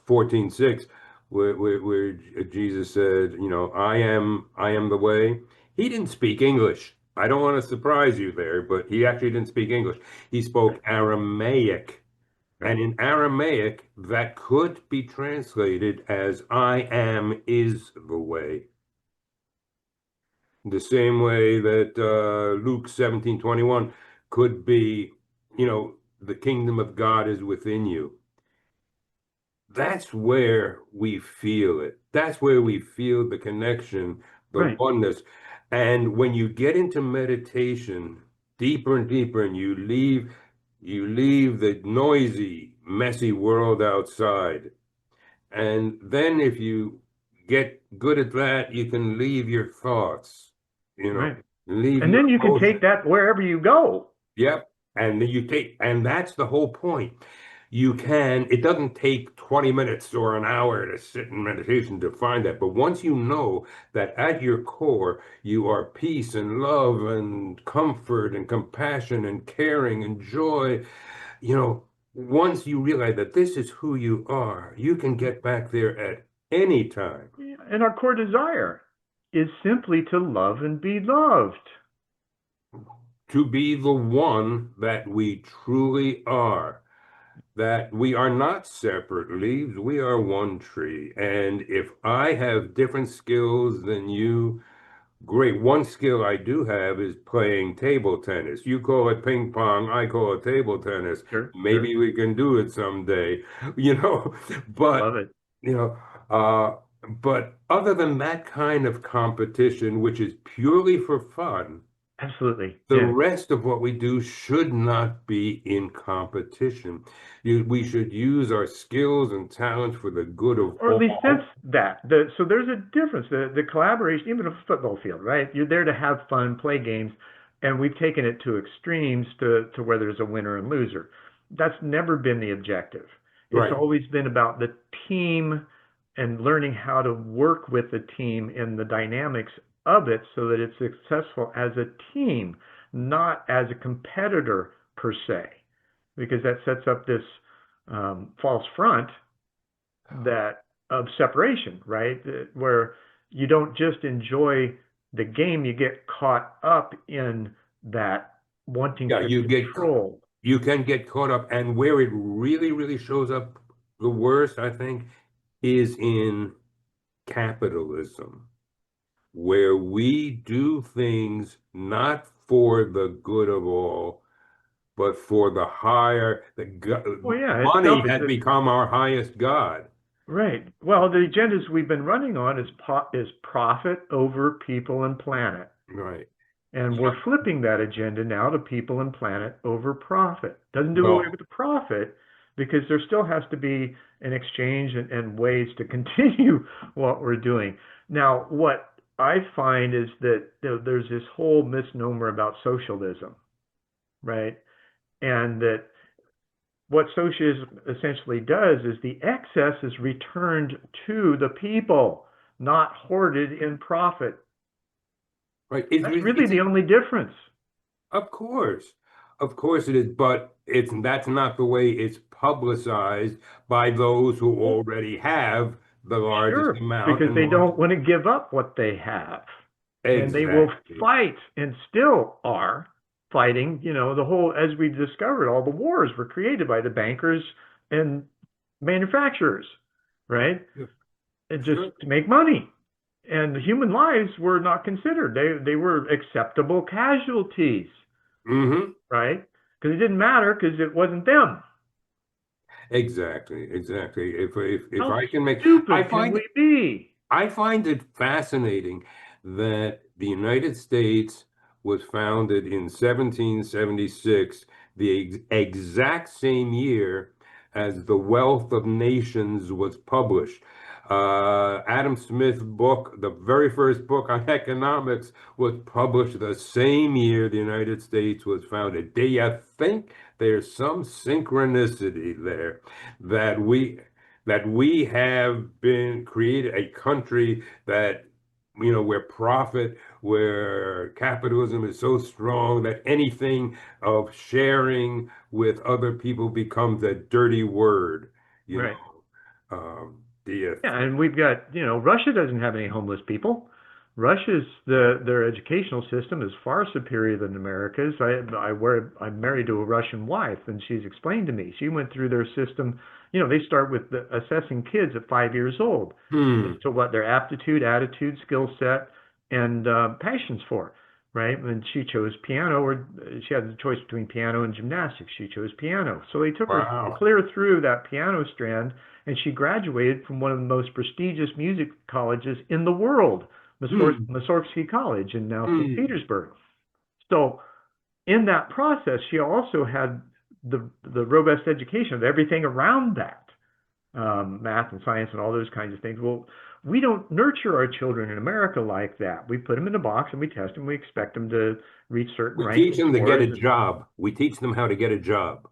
14:6, where Jesus said, you know, I am the way. He didn't speak English. I don't want to surprise you there, but he actually didn't speak English. He spoke Aramaic. And Right. in Aramaic, that could be translated as I am is the way. The same way that Luke 17:21 could be, you know, the kingdom of God is within you. That's where we feel it. That's where we feel the connection, the Right. oneness. And when you get into meditation deeper and deeper, and you leave the noisy, messy world outside. And then if you get good at that, you can leave your thoughts, you know, Right. leave And your then you can take emotions. that wherever you go. Yep. And then you take, and that's the whole point. It doesn't take 20 minutes or an hour to sit in meditation to find that. But once you know that at your core, you are peace and love and comfort and compassion and caring and joy, you know, once you realize that this is who you are, you can get back there at any time. Yeah, and our core desire is simply to love and be loved. To be the one that we truly are, that we are not separate leaves, we are one tree. And if I have different skills than you, great. One skill I do have is playing table tennis. You call it ping pong, I call it table tennis. Sure, sure. Maybe we can do it someday, you know, but Love it. you know, uh, but other than that kind of competition, which is purely for fun, Absolutely. the Yeah. rest of what we do should not be in competition. We should use our skills and talents for the good of Or at least sense all. that. So there's a difference. The collaboration, even a football field, right? You're there to have fun, play games, and we've taken it to extremes to where there's a winner and loser. That's never been the objective. It's Right. always been about the team and learning how to work with the team in the dynamics of it so that it's successful as a team, not as a competitor per se, because that sets up this false front that of separation, right? Where you don't just enjoy the game, you get caught up in that wanting Yeah, to control. you can get caught up, and where it really, really shows up the worst, I think, is in capitalism, where we do things not for the good of all, but for the higher, Well, yeah, it's money selfish. has become our highest god. Right. Well, the agendas we've been running on is profit over people and planet. Right. And Yeah. we're flipping that agenda now to people and planet over profit. Doesn't do away with Well, the profit because there still has to be an exchange and ways to continue what we're doing. Now, what I find is that there's this whole misnomer about socialism, right? And that what socialism essentially does is the excess is returned to the people, not hoarded in profit. right. That's really the only difference. Of course. Of course it is, but that's not the way it's publicized by those who Well, already have the largest sure, amount because and they most. don't want to give up what they have. And they will Exactly. fight and still are fighting. The whole, as we've discovered, all the wars were created by the bankers and manufacturers, right? Yeah, And just sure. to make money. And human lives were not considered. They were acceptable casualties, Hmm. right? Because it didn't matter because it wasn't them. Exactly. Exactly. If How I can make, I stupid can find we be? I find it fascinating that the United States was founded in 1776, the exact same year as The Wealth of Nations was published. Adam Smith's book, the very first book on economics, was published the same year the United States was founded. Do you think there's some synchronicity there that we have been created a country that, you know, where profit where capitalism is so strong that anything of sharing with other people becomes a dirty word, you Right. know. The Yeah, and we've got, Russia doesn't have any homeless people. Russia's their educational system is far superior than America's. I'm married to a Russian wife, and she's explained to me. She went through their system. They start with assessing kids at 5 years old as hmm, to what their aptitude, attitude, skill set, and passions for. Right? And she chose piano, or she had the choice between piano and gymnastics. She chose piano. So they took her wow. clear through that piano strand, and she graduated from one of the most prestigious music colleges in the world, Hmm, Mussorgsky College in now St. hmm. Petersburg. So in that process, she also had the robust education of everything around that, math and science and all those kinds of things. Well, we don't nurture our children in America like that. We put them in a box and we test them. We expect them to reach certain We teach ranking them to get scores, a job. We teach them how to get a job.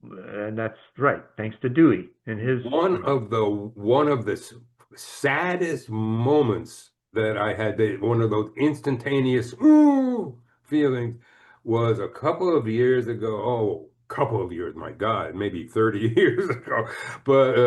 and that's right. Thanks to Dewey and his. One of the saddest moments that I had, one of those instantaneous ooh feelings, was a couple of years ago. Oh, couple of years, my God, maybe 30 years ago. But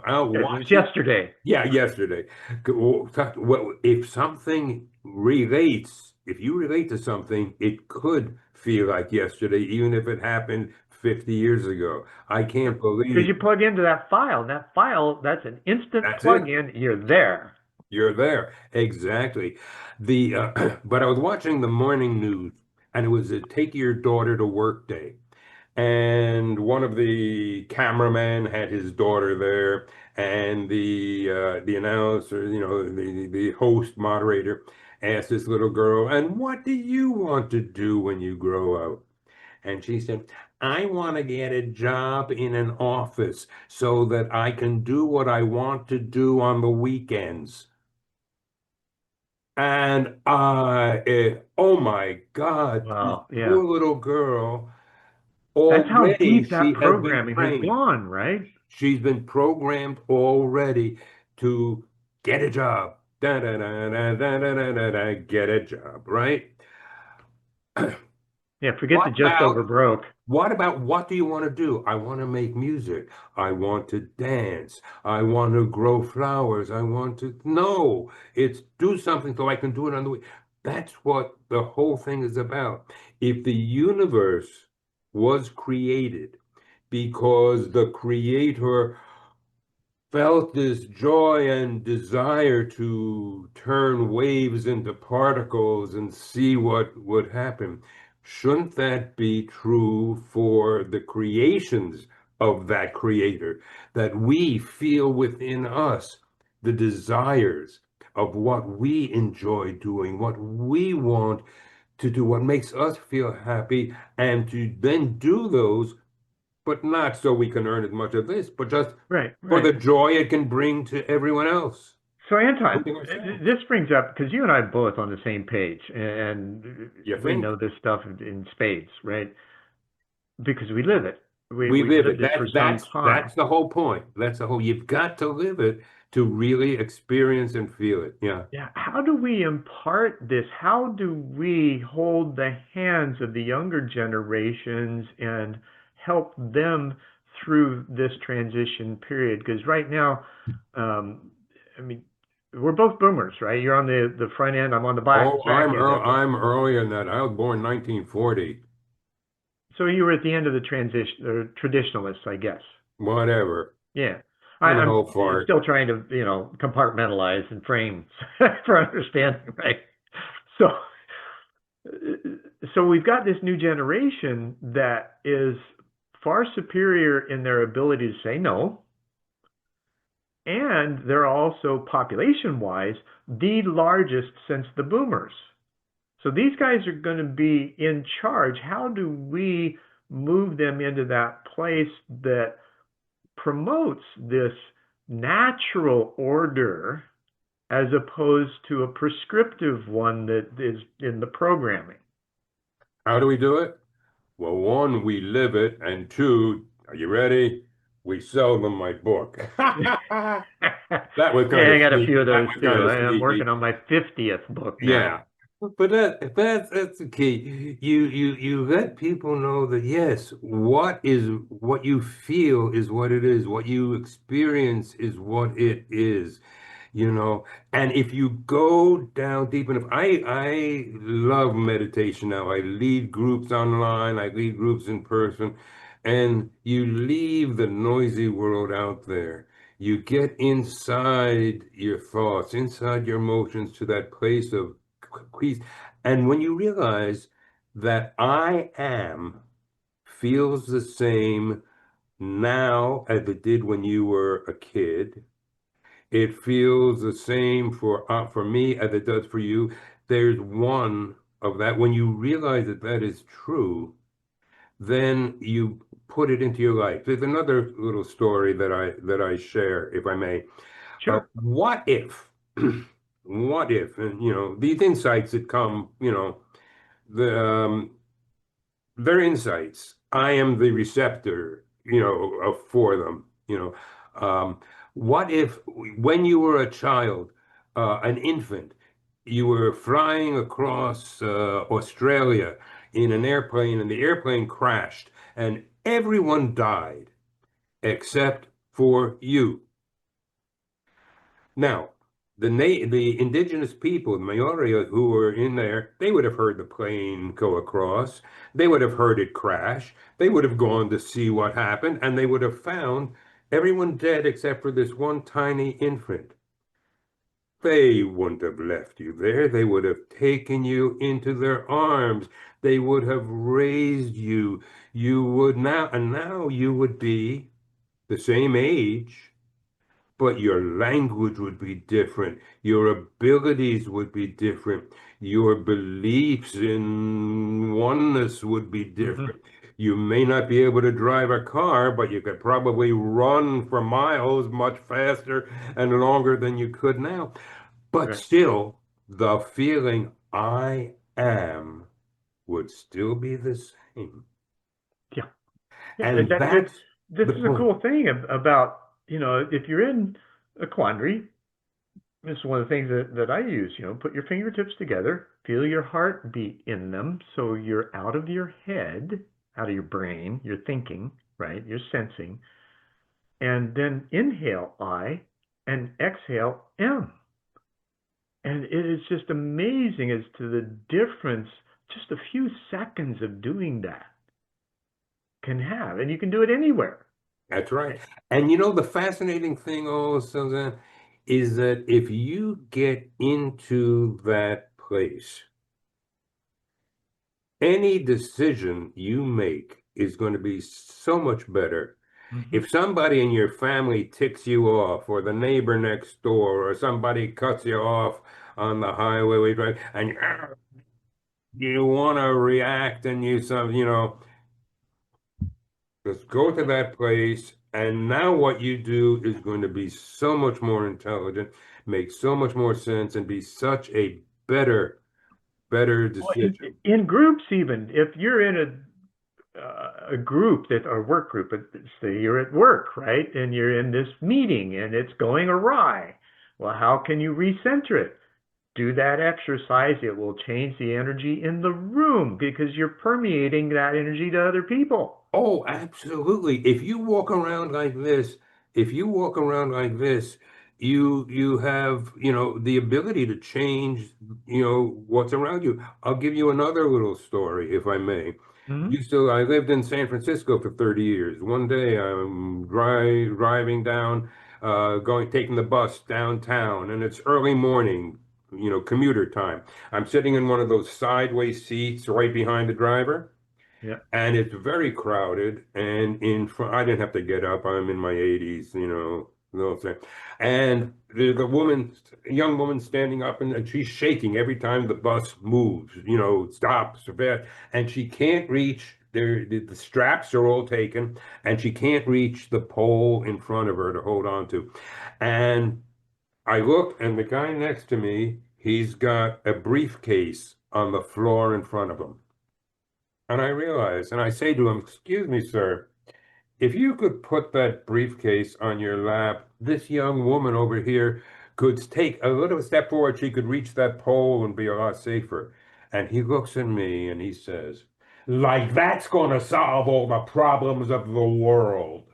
out It was watching, yesterday. yeah, yesterday. Well, if something relates, if you relate to something, it could feel like yesterday, even if it happened 50 years ago. I can't Because believe you plug into that file. That file, that's an instant that's it. plug-in. You're there. You're there. Exactly. But I was watching the morning news, and it was a take your daughter to work day. And one of the cameramen had his daughter there, and the announcer, the host moderator asked this little girl, "And what do you want to do when you grow up?" And she said, "I want to get a job in an office so that I can do what I want to do on the weekends." And oh my God, this Wow. Yeah. poor little girl, That's how already deep that she has been programming has trained. gone, right? She's been programmed already to get a job. Da, da, da, da, da, da, da, da, da, get a job, right? Yeah. Forget What the just over about broke. what do you want to do? I want to make music. I want to dance. I want to grow flowers. I want to no, it's do something so I can do it on the way. That's what the whole thing is about. If the universe was created because the creator felt this joy and desire to turn waves into particles and see what would happen. Shouldn't that be true for the creations of that creator? That we feel within us the desires of what we enjoy doing, what we want to do, what makes us feel happy, and to then do those, but not so we can earn as much of this, but just Right. for Right. the joy it can bring to everyone else, So Anton, including ourselves. this brings up because you and I are both on the same page, and You we think? know this stuff in spades, right? Because we live it. We We've live lived it. it for That some that's time. that's the whole point. That's the whole. You've got to live it to really experience and feel it. Yeah. Yeah, how do we impart this? How do we hold the hands of the younger generations and help them through this transition period? Because right now, um, I mean, we're both boomers, right? You're on the front end, I'm on the Oh, back end of it. I'm earlier than that. I was born 1940. So you were at the end of the transition, or traditionalists, I guess. Whatever. Yeah. An I'm old fart. still trying to, compartmentalize and frame for understanding, right? So, so we've got this new generation that is far superior in their ability to say no, and they're also population-wise the largest since the boomers. So these guys are going to be in charge. How do we move them into that place that promotes this natural order as opposed to a prescriptive one that is in the programming? How do we do it? Well, one, we live it, and two, are you ready? We sell them my book. That was kind Yeah, I of got a few sneaky. of That those was kind too. of I'm working sneaky. on my 50th book now. Yeah. But that's the key. You let people know that yes, what you feel is what it is. What you experience is what it is. You know, and if you go down deep enough, I love meditation now. I lead groups online, I lead groups in person, and you leave the noisy world out there. You get inside your thoughts, inside your emotions to that place of peace. And when you realize that I am feels the same now as it did when you were a kid, it feels the same for me as it does for you. There's one of that. When you realize that that is true, then you put it into your life. There's another little story that I share, if I may. Sure. What if, what if, and these insights that come, the their insights. I am the receptor, for them. What if when you were a child, an infant, you were flying across Australia in an airplane and the airplane crashed and everyone died except for you? Now, the indigenous people, the Maori who were in there, they would have heard the plane go across. They would have heard it crash. They would have gone to see what happened, and they would have found everyone dead except for this one tiny infant. They wouldn't have left you there. They would have taken you into their arms. They would have raised you. You would now, and now you would be the same age, but your language would be different. Your abilities would be different. Your beliefs in oneness would be Hmm. different. You may not be able to drive a car, but you could probably run for miles much faster and longer than you could now. But Right. still, the feeling I am would still be the same. Yeah. Yeah. And that's This the is a point. cool thing about, if you're in a quandary, this is one of the things that I use, put your fingertips together, feel your heartbeat in them so you're out of your head, out of your brain, you're thinking, right? You're sensing. And then inhale I and exhale M. And it is just amazing as to the difference just a few seconds of doing that can have. And you can do it anywhere. That's right. And the fascinating thing also then is that if you get into that place, any decision you make is going to be so much better. Hmm. If somebody in your family ticks you off, or the neighbor next door, or somebody cuts you off on the highway, right, and you want to react, and just go to that place, and now what you do is going to be so much more intelligent, make so much more sense, and be such a better Well, decision. in groups, even if you're in a group that a work group, say you're at work, right, and you're in this meeting and it's going awry. Well, how can you recenter it? Do that exercise. It will change the energy in the room because you're permeating that energy to other people. Oh, absolutely. If you walk around like this, you have, the ability to change, what's around you. I'll give you another little story, if I may. Hmm. I lived in San Francisco for 30 years. One day I'm driving down, taking the bus downtown, and it's early morning, commuter time. I'm sitting in one of those sideways seats right behind the driver, Yeah. and it's very crowded. And in front, I didn't have to get up. I'm in my 80s, and there's a young woman standing up, and she's shaking every time the bus moves, stops or fast, and she can't reach. The straps are all taken, and she can't reach the pole in front of her to hold on to. And I look, and the guy next to me, he's got a briefcase on the floor in front of him. And I realize, and I say to him, "Excuse me, sir, if you could put that briefcase on your lap, this young woman over here could take a little step forward, she could reach that pole and be a lot safer. And he looks at me and he says, like that's going to solve all the problems of the world.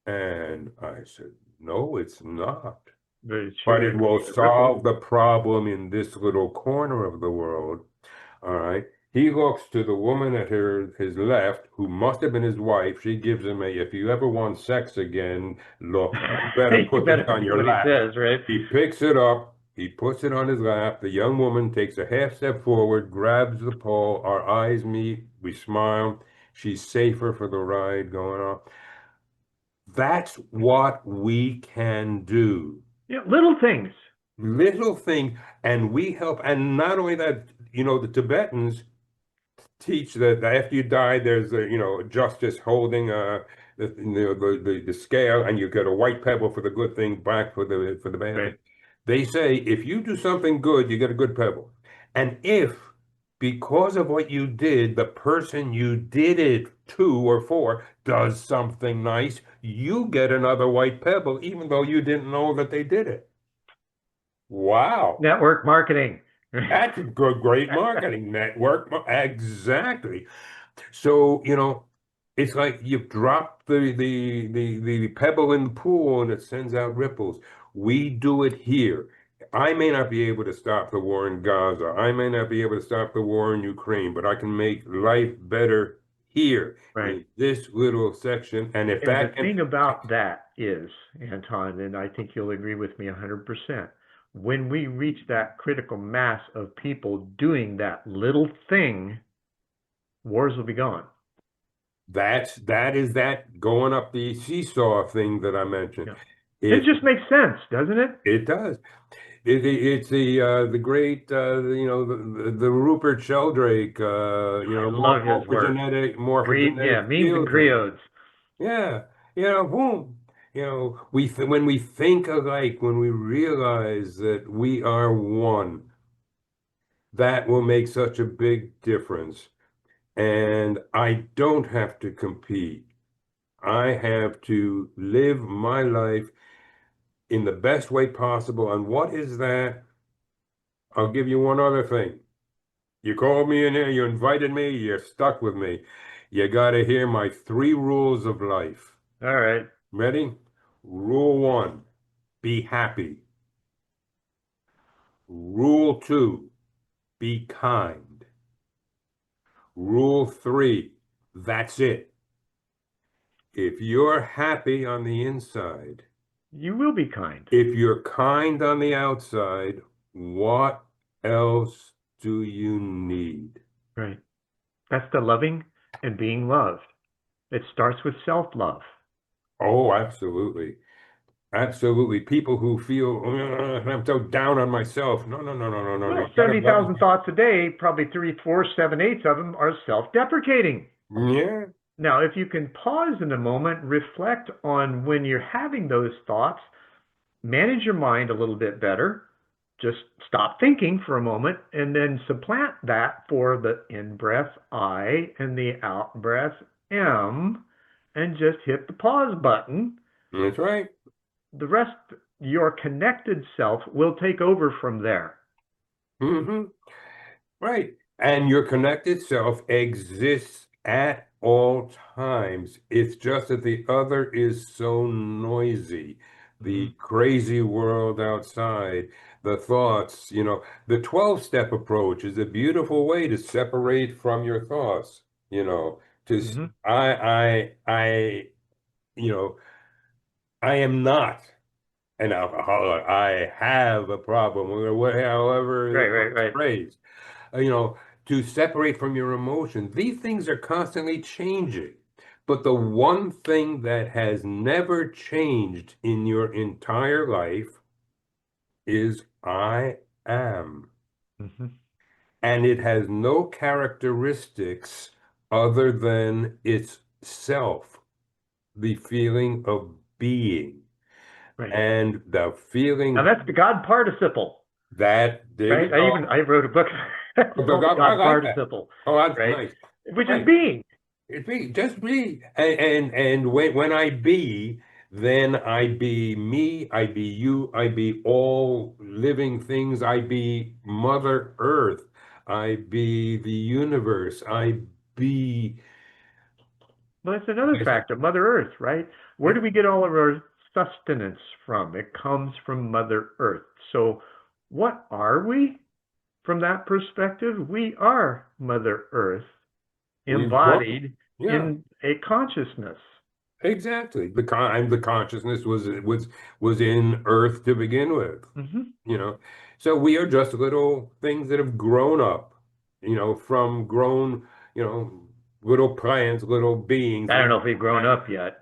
And I said, no, it's not. But it But sure it is will a ripple. solve the problem in this little corner of the world. All right. He looks to the woman at his left, who must have been his wife. She gives him a, if you ever want sex again, look, you better You put better this on do your what he lap. says, right? He picks it up, he puts it on his lap. The young woman takes a half step forward, grabs the pole. Our eyes meet, we smile. She's safer for the ride going on. That's what we can do. Yeah, little things. Little thing, and we help. And not only that, the Tibetans teach that after you die, there's a justice holding the scale, and you get a white pebble for the good thing, back for the bad Right. thing. They say if you do something good, you get a good pebble, and if because of what you did, the person you did it to or for does something nice, you get another white pebble, even though you didn't know that they did it. Wow. Network marketing. That's great marketing network. Exactly. So, it's like you've dropped the pebble in the pool and it sends out ripples. We do it here. I may not be able to stop the war in Gaza. I may not be able to stop the war in Ukraine, but I can make life better here Right. in this little section. And if And the that can, thing about that is, Anton, and I think you'll agree with me 100%, when we reach that critical mass of people doing that little thing, wars will be gone. that is that going up the seesaw thing that I mentioned. Yeah. It just makes sense, doesn't it? It does. It's the great the Rupert Sheldrake I love his work. morphogenetic Memes and field thing. griots. Yeah, boom. When we think alike, when we realize that we are one, that will make such a big difference. And I don't have to compete. I have to live my life in the best way possible. And what is that? I'll give you one other thing. You called me in here, you invited me, you're stuck with me. You got to hear my 3 rules of life. All right. Ready? Rule 1, be happy. Rule 2, be kind. Rule 3, that's it. If you're happy on the inside, You will be kind. if you're kind on the outside, what else do you need? Right. That's the loving and being loved. It starts with self-love. Oh, absolutely. Absolutely. People who feel, I'm so down on myself. No. Well, You gotta 70,000 thoughts a day, probably 3, 4, 7, 8 of them are self-deprecating. Yeah. Now, if you can pause in a moment, reflect on when you're having those thoughts, manage your mind a little bit better, just stop thinking for a moment, and then supplant that for the in-breath I and the out-breath M, and just hit the pause button. That's right. The rest, your connected self will take over from there. Mm-hmm. Right. And your connected self exists at all times. It's just that the other is so noisy. The crazy world outside, the thoughts, the 12-step approach is a beautiful way to separate from your thoughts, I am not an alcoholic. I have a problem, or however it's Right. phrased. To separate from your emotions. These things are constantly changing. But the one thing that has never changed in your entire life is I am. Mm-hmm. And it has no characteristics other than itself, the feeling of being. Right. And the feeling Now that's the God participle. that, there you Right? go. I wrote a book called the I God like that. participle. Oh, that's Right? nice. Which Right. is being. It be just be, and when I be, then I be me, I be you, I be all living things, I be Mother Earth, I be the universe, I be. Well, that's another factor, Mother Earth, right? Where do we get all of our sustenance from? It comes from Mother Earth. So what are we from that perspective? We are Mother Earth We've grown. embodied Yeah, in a consciousness. exactly. And the consciousness was in Earth to begin with, Hmm. you know. So we are just little things that have grown up, from grown, little plants, little beings, I don't know little. if we've grown up yet.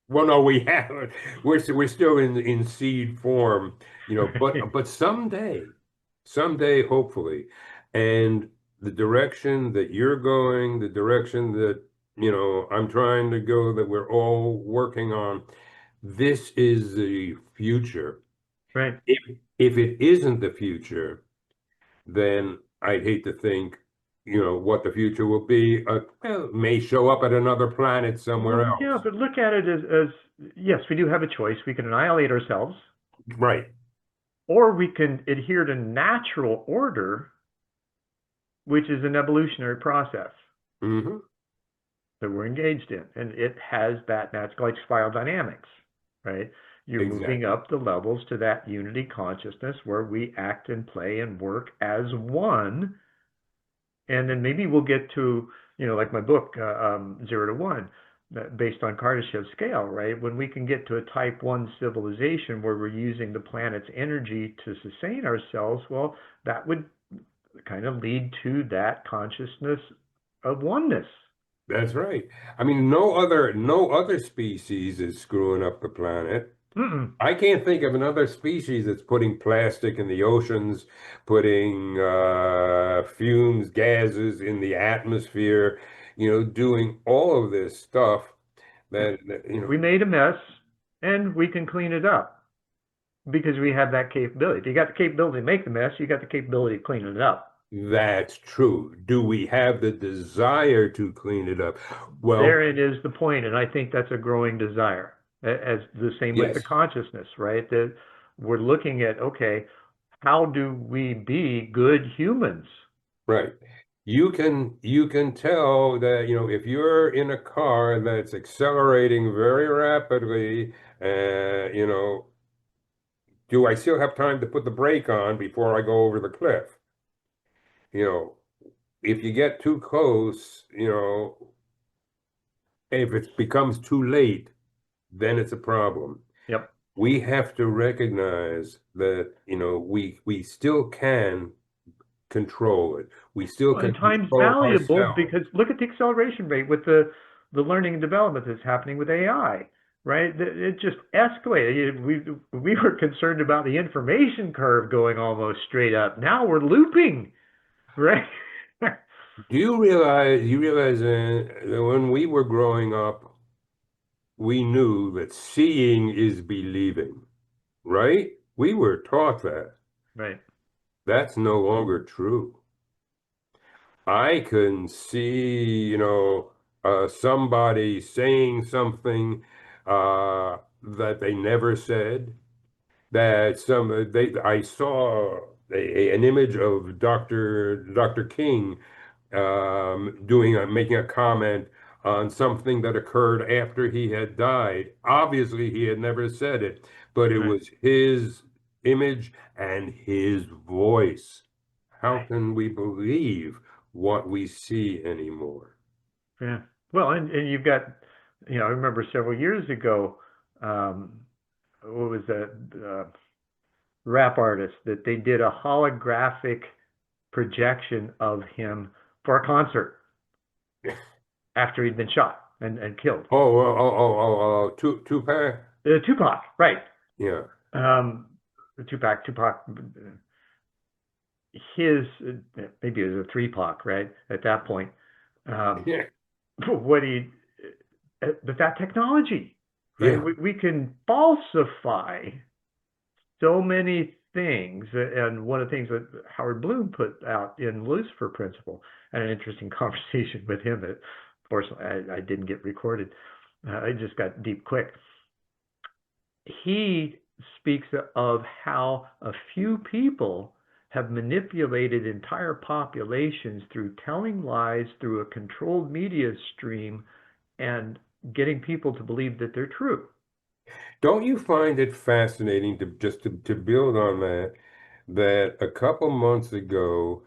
Well, no, we haven't. We're still in seed form, but someday, hopefully, and the direction that you're going, the direction that I'm trying to go, that we're all working on, this is the future. Right. If it isn't the future, then I'd hate to think, what the future will be. Well, it may show up at another planet somewhere Well, yeah, else. but look at it as yes, we do have a choice. We can annihilate ourselves, Right. or we can adhere to natural order, which is an evolutionary process Hmm. that we're engaged in. And it has that natural, like spiral dynamics, right? You're moving Exactly. up the levels to that unity consciousness where we act and play and work as one. And then maybe we'll get to, like my book, 0 to 1, based on Kardashev's scale, right? When we can get to a type 1 civilization where we're using the planet's energy to sustain ourselves, well, that would kind of lead to that consciousness of oneness. That's right. I mean, no other species is screwing up the planet. Mm-mm. I can't think of another species that's putting plastic in the oceans, putting fumes, gases in the atmosphere, doing all of this stuff Yeah. We made a mess and we can clean it up because we have that capability. If you got the capability to make the mess, you got the capability of cleaning it up. That's true. Do we have the desire to clean it up? Well, Therein is the point, and I think that's a growing desire. As the same with the yes. consciousness, right? That we're looking at, okay, how do we be good humans? Right. You can tell that, if you're in a car that's accelerating very rapidly, do I still have time to put the brake on before I go over the cliff? You know, if you get too close, if it becomes too late, then it's a problem. Yep. We have to recognize that, we still can control it. We still Well, can and time's control valuable ourselves. because look at the acceleration rate with the learning and development that's happening with AI, right? It just escalated. We were concerned about the information curve going almost straight up. Now we're looping, right? Do you realize that when we were growing up, we knew that seeing is believing, right? We were taught that. Right. That's no longer true. I can see, somebody saying something that they never said. I saw an image of Dr. King making a comment on something that occurred after he had died. Obviously, he had never said it, but it Right. was his image and his voice. How Right. can we believe what we see anymore? Yeah. Well, and you've got, I remember several years ago, what was that rap artist that they did a holographic projection of him for a concert after he'd been shot and killed. Tupac? Tupac, right? Yeah. Um, Tupac, his maybe it was a 3-Pac, right? At that point, um, Yeah. what he, but that technology, right? Yeah. We can falsify so many things. And one of the things that Howard Bloom put out in Lucifer Principle, and an interesting conversation with him that, fortunately, I didn't get recorded. I just got deep quick. he speaks of how a few people have manipulated entire populations through telling lies through a controlled media stream and getting people to believe that they're true. Don't you find it fascinating to just to build on that, that a couple months ago,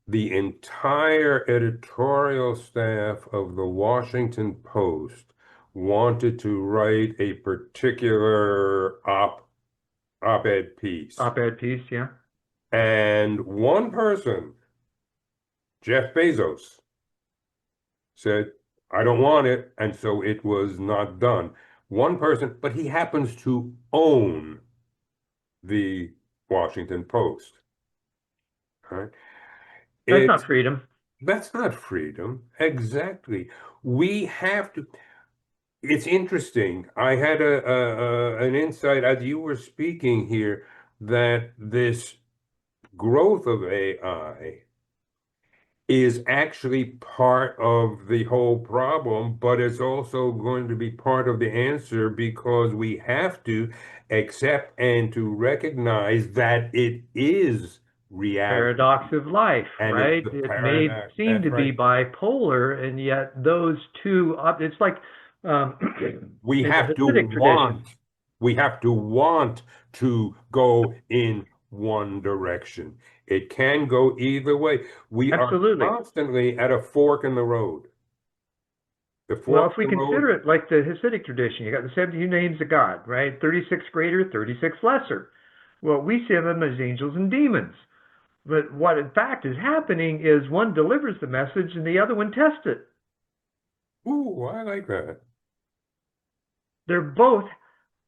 the entire editorial staff of the Washington Post wanted to write a particular op-ed piece. Op-ed piece, yeah. And one person, Jeff Bezos, said, I don't want it. And so it was not done. One person, but he happens to own the Washington Post. Right? That's not It's freedom. That's not freedom. Exactly. We have to. It's interesting. I had an insight as you were speaking here that this growth of AI is actually part of the whole problem, but it's also going to be part of the answer because we have to accept and to recognize that it is reality Paradox of life, and it's right? the It may paradox. seem That's to be right. bipolar, and yet those two, it's like um, We in the have to Hasidic tradition. want, we have to want to go in one direction. It can go either way. We are Absolutely. constantly at a fork in the road. The Well, fork if we in the road. consider it like the Hasidic tradition, you got the 72 names of God, right? 36 greater, 36 lesser. Well, we see them as angels and demons. But what in fact is happening is one delivers the message and the other one tests it. Ooh, I like that. They're both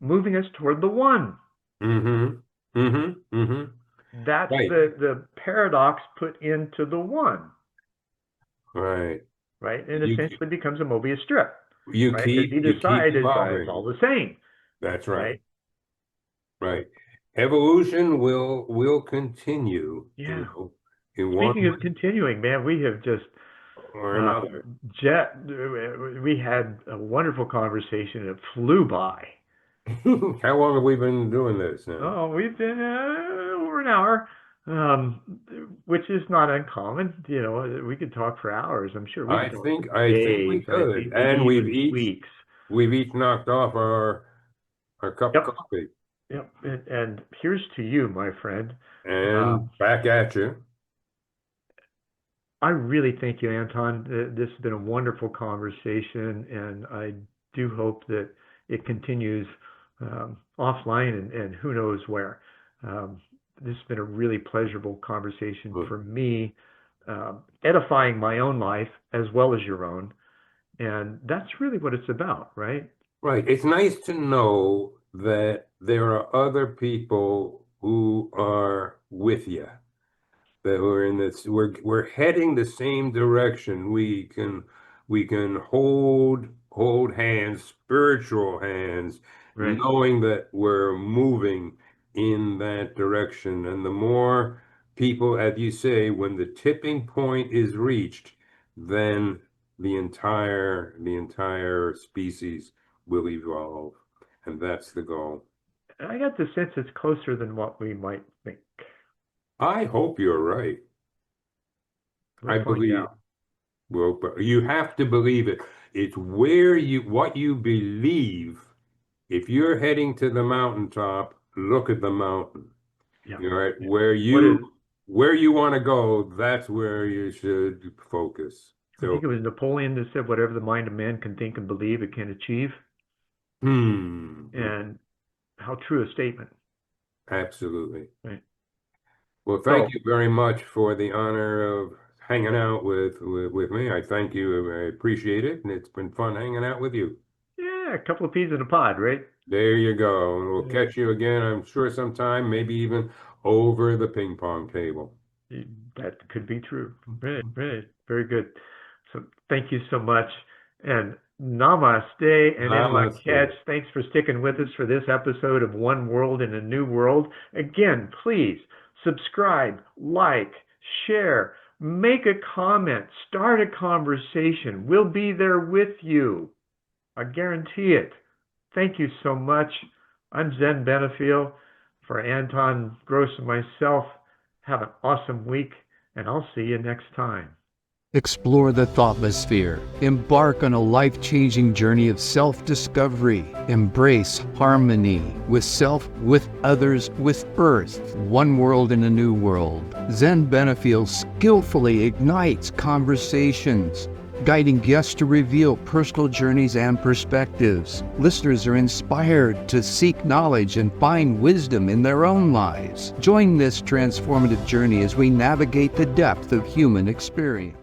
moving us toward the one. Mm-hmm. Mm-hmm. Mm-hmm. That's Right. the paradox put into the one, Right. right? And You essentially becomes a Mobius strip, you right? Because keep either you keep side is it's all evolving. the same, That's right. right? Right. Evolution will continue, Yeah. in one Speaking of way continuing, man, we have just or uh, another. jet. We had a wonderful conversation. It flew by. How long have we been doing this now? Oh, we've been over an hour, um, which is not uncommon. You know, we could talk for hours. I'm sure we could talk for I think we days. I could. think maybe And even weeks. we've each knocked off our cup of Yep, coffee. yep. And here's to you, my friend. Um, And back at you. I really thank you, Anton. This has been a wonderful conversation, and I do hope that it continues offline and who knows where. Um, this has been a really pleasurable conversation for me, edifying my own life as well as your own. And that's really what it's about, right? Right. It's nice to know that there are other people who are with you. That we're in this we're heading the same direction. We can hold hands, spiritual hands, Right. knowing that we're moving in that direction. And the more people, as you say, when the tipping point is reached, then the entire species will evolve. And that's the goal. I got the sense it's closer than what we might think. I hope you're right. We'll I find believe. out. Well, but you have to believe it. It's what you believe. If you're heading to the mountaintop, look at the mountain. Yeah. All right, Yeah. What is where you want to go, that's where you should focus. I think So, it was Napoleon that said, whatever the mind of man can think and believe, it can achieve. hmm, And how true a statement, absolutely. right? Well, thank So, you very much for the honor of hanging out with me. I thank you. I appreciate it, and it's been fun hanging out with you. yeah, a couple of peas in a pod, right? There you go. And we'll Yeah. catch you again, I'm sure sometime, maybe even over the ping pong table. That could be true. Right, right. Very good. So thank you so much. And namaste and in Namaste. catch. Thanks for sticking with us for this episode of One World in a New World. Again, please subscribe, like, share, make a comment, start a conversation. We'll be there with you. I guarantee it. Thank you so much. I'm Zen Benefiel. For Anton Grosz and myself, have an awesome week, and I'll see you next time. Explore the thoughtless-sphere. Embark on a life-changing journey of self-discovery. Embrace harmony with self, with others, with Earth. One world in a new world. Zen Benefiel skillfully ignites conversations, guiding guests to reveal personal journeys and perspectives. Listeners are inspired to seek knowledge and find wisdom in their own lives. Join this transformative journey as we navigate the depth of human experience.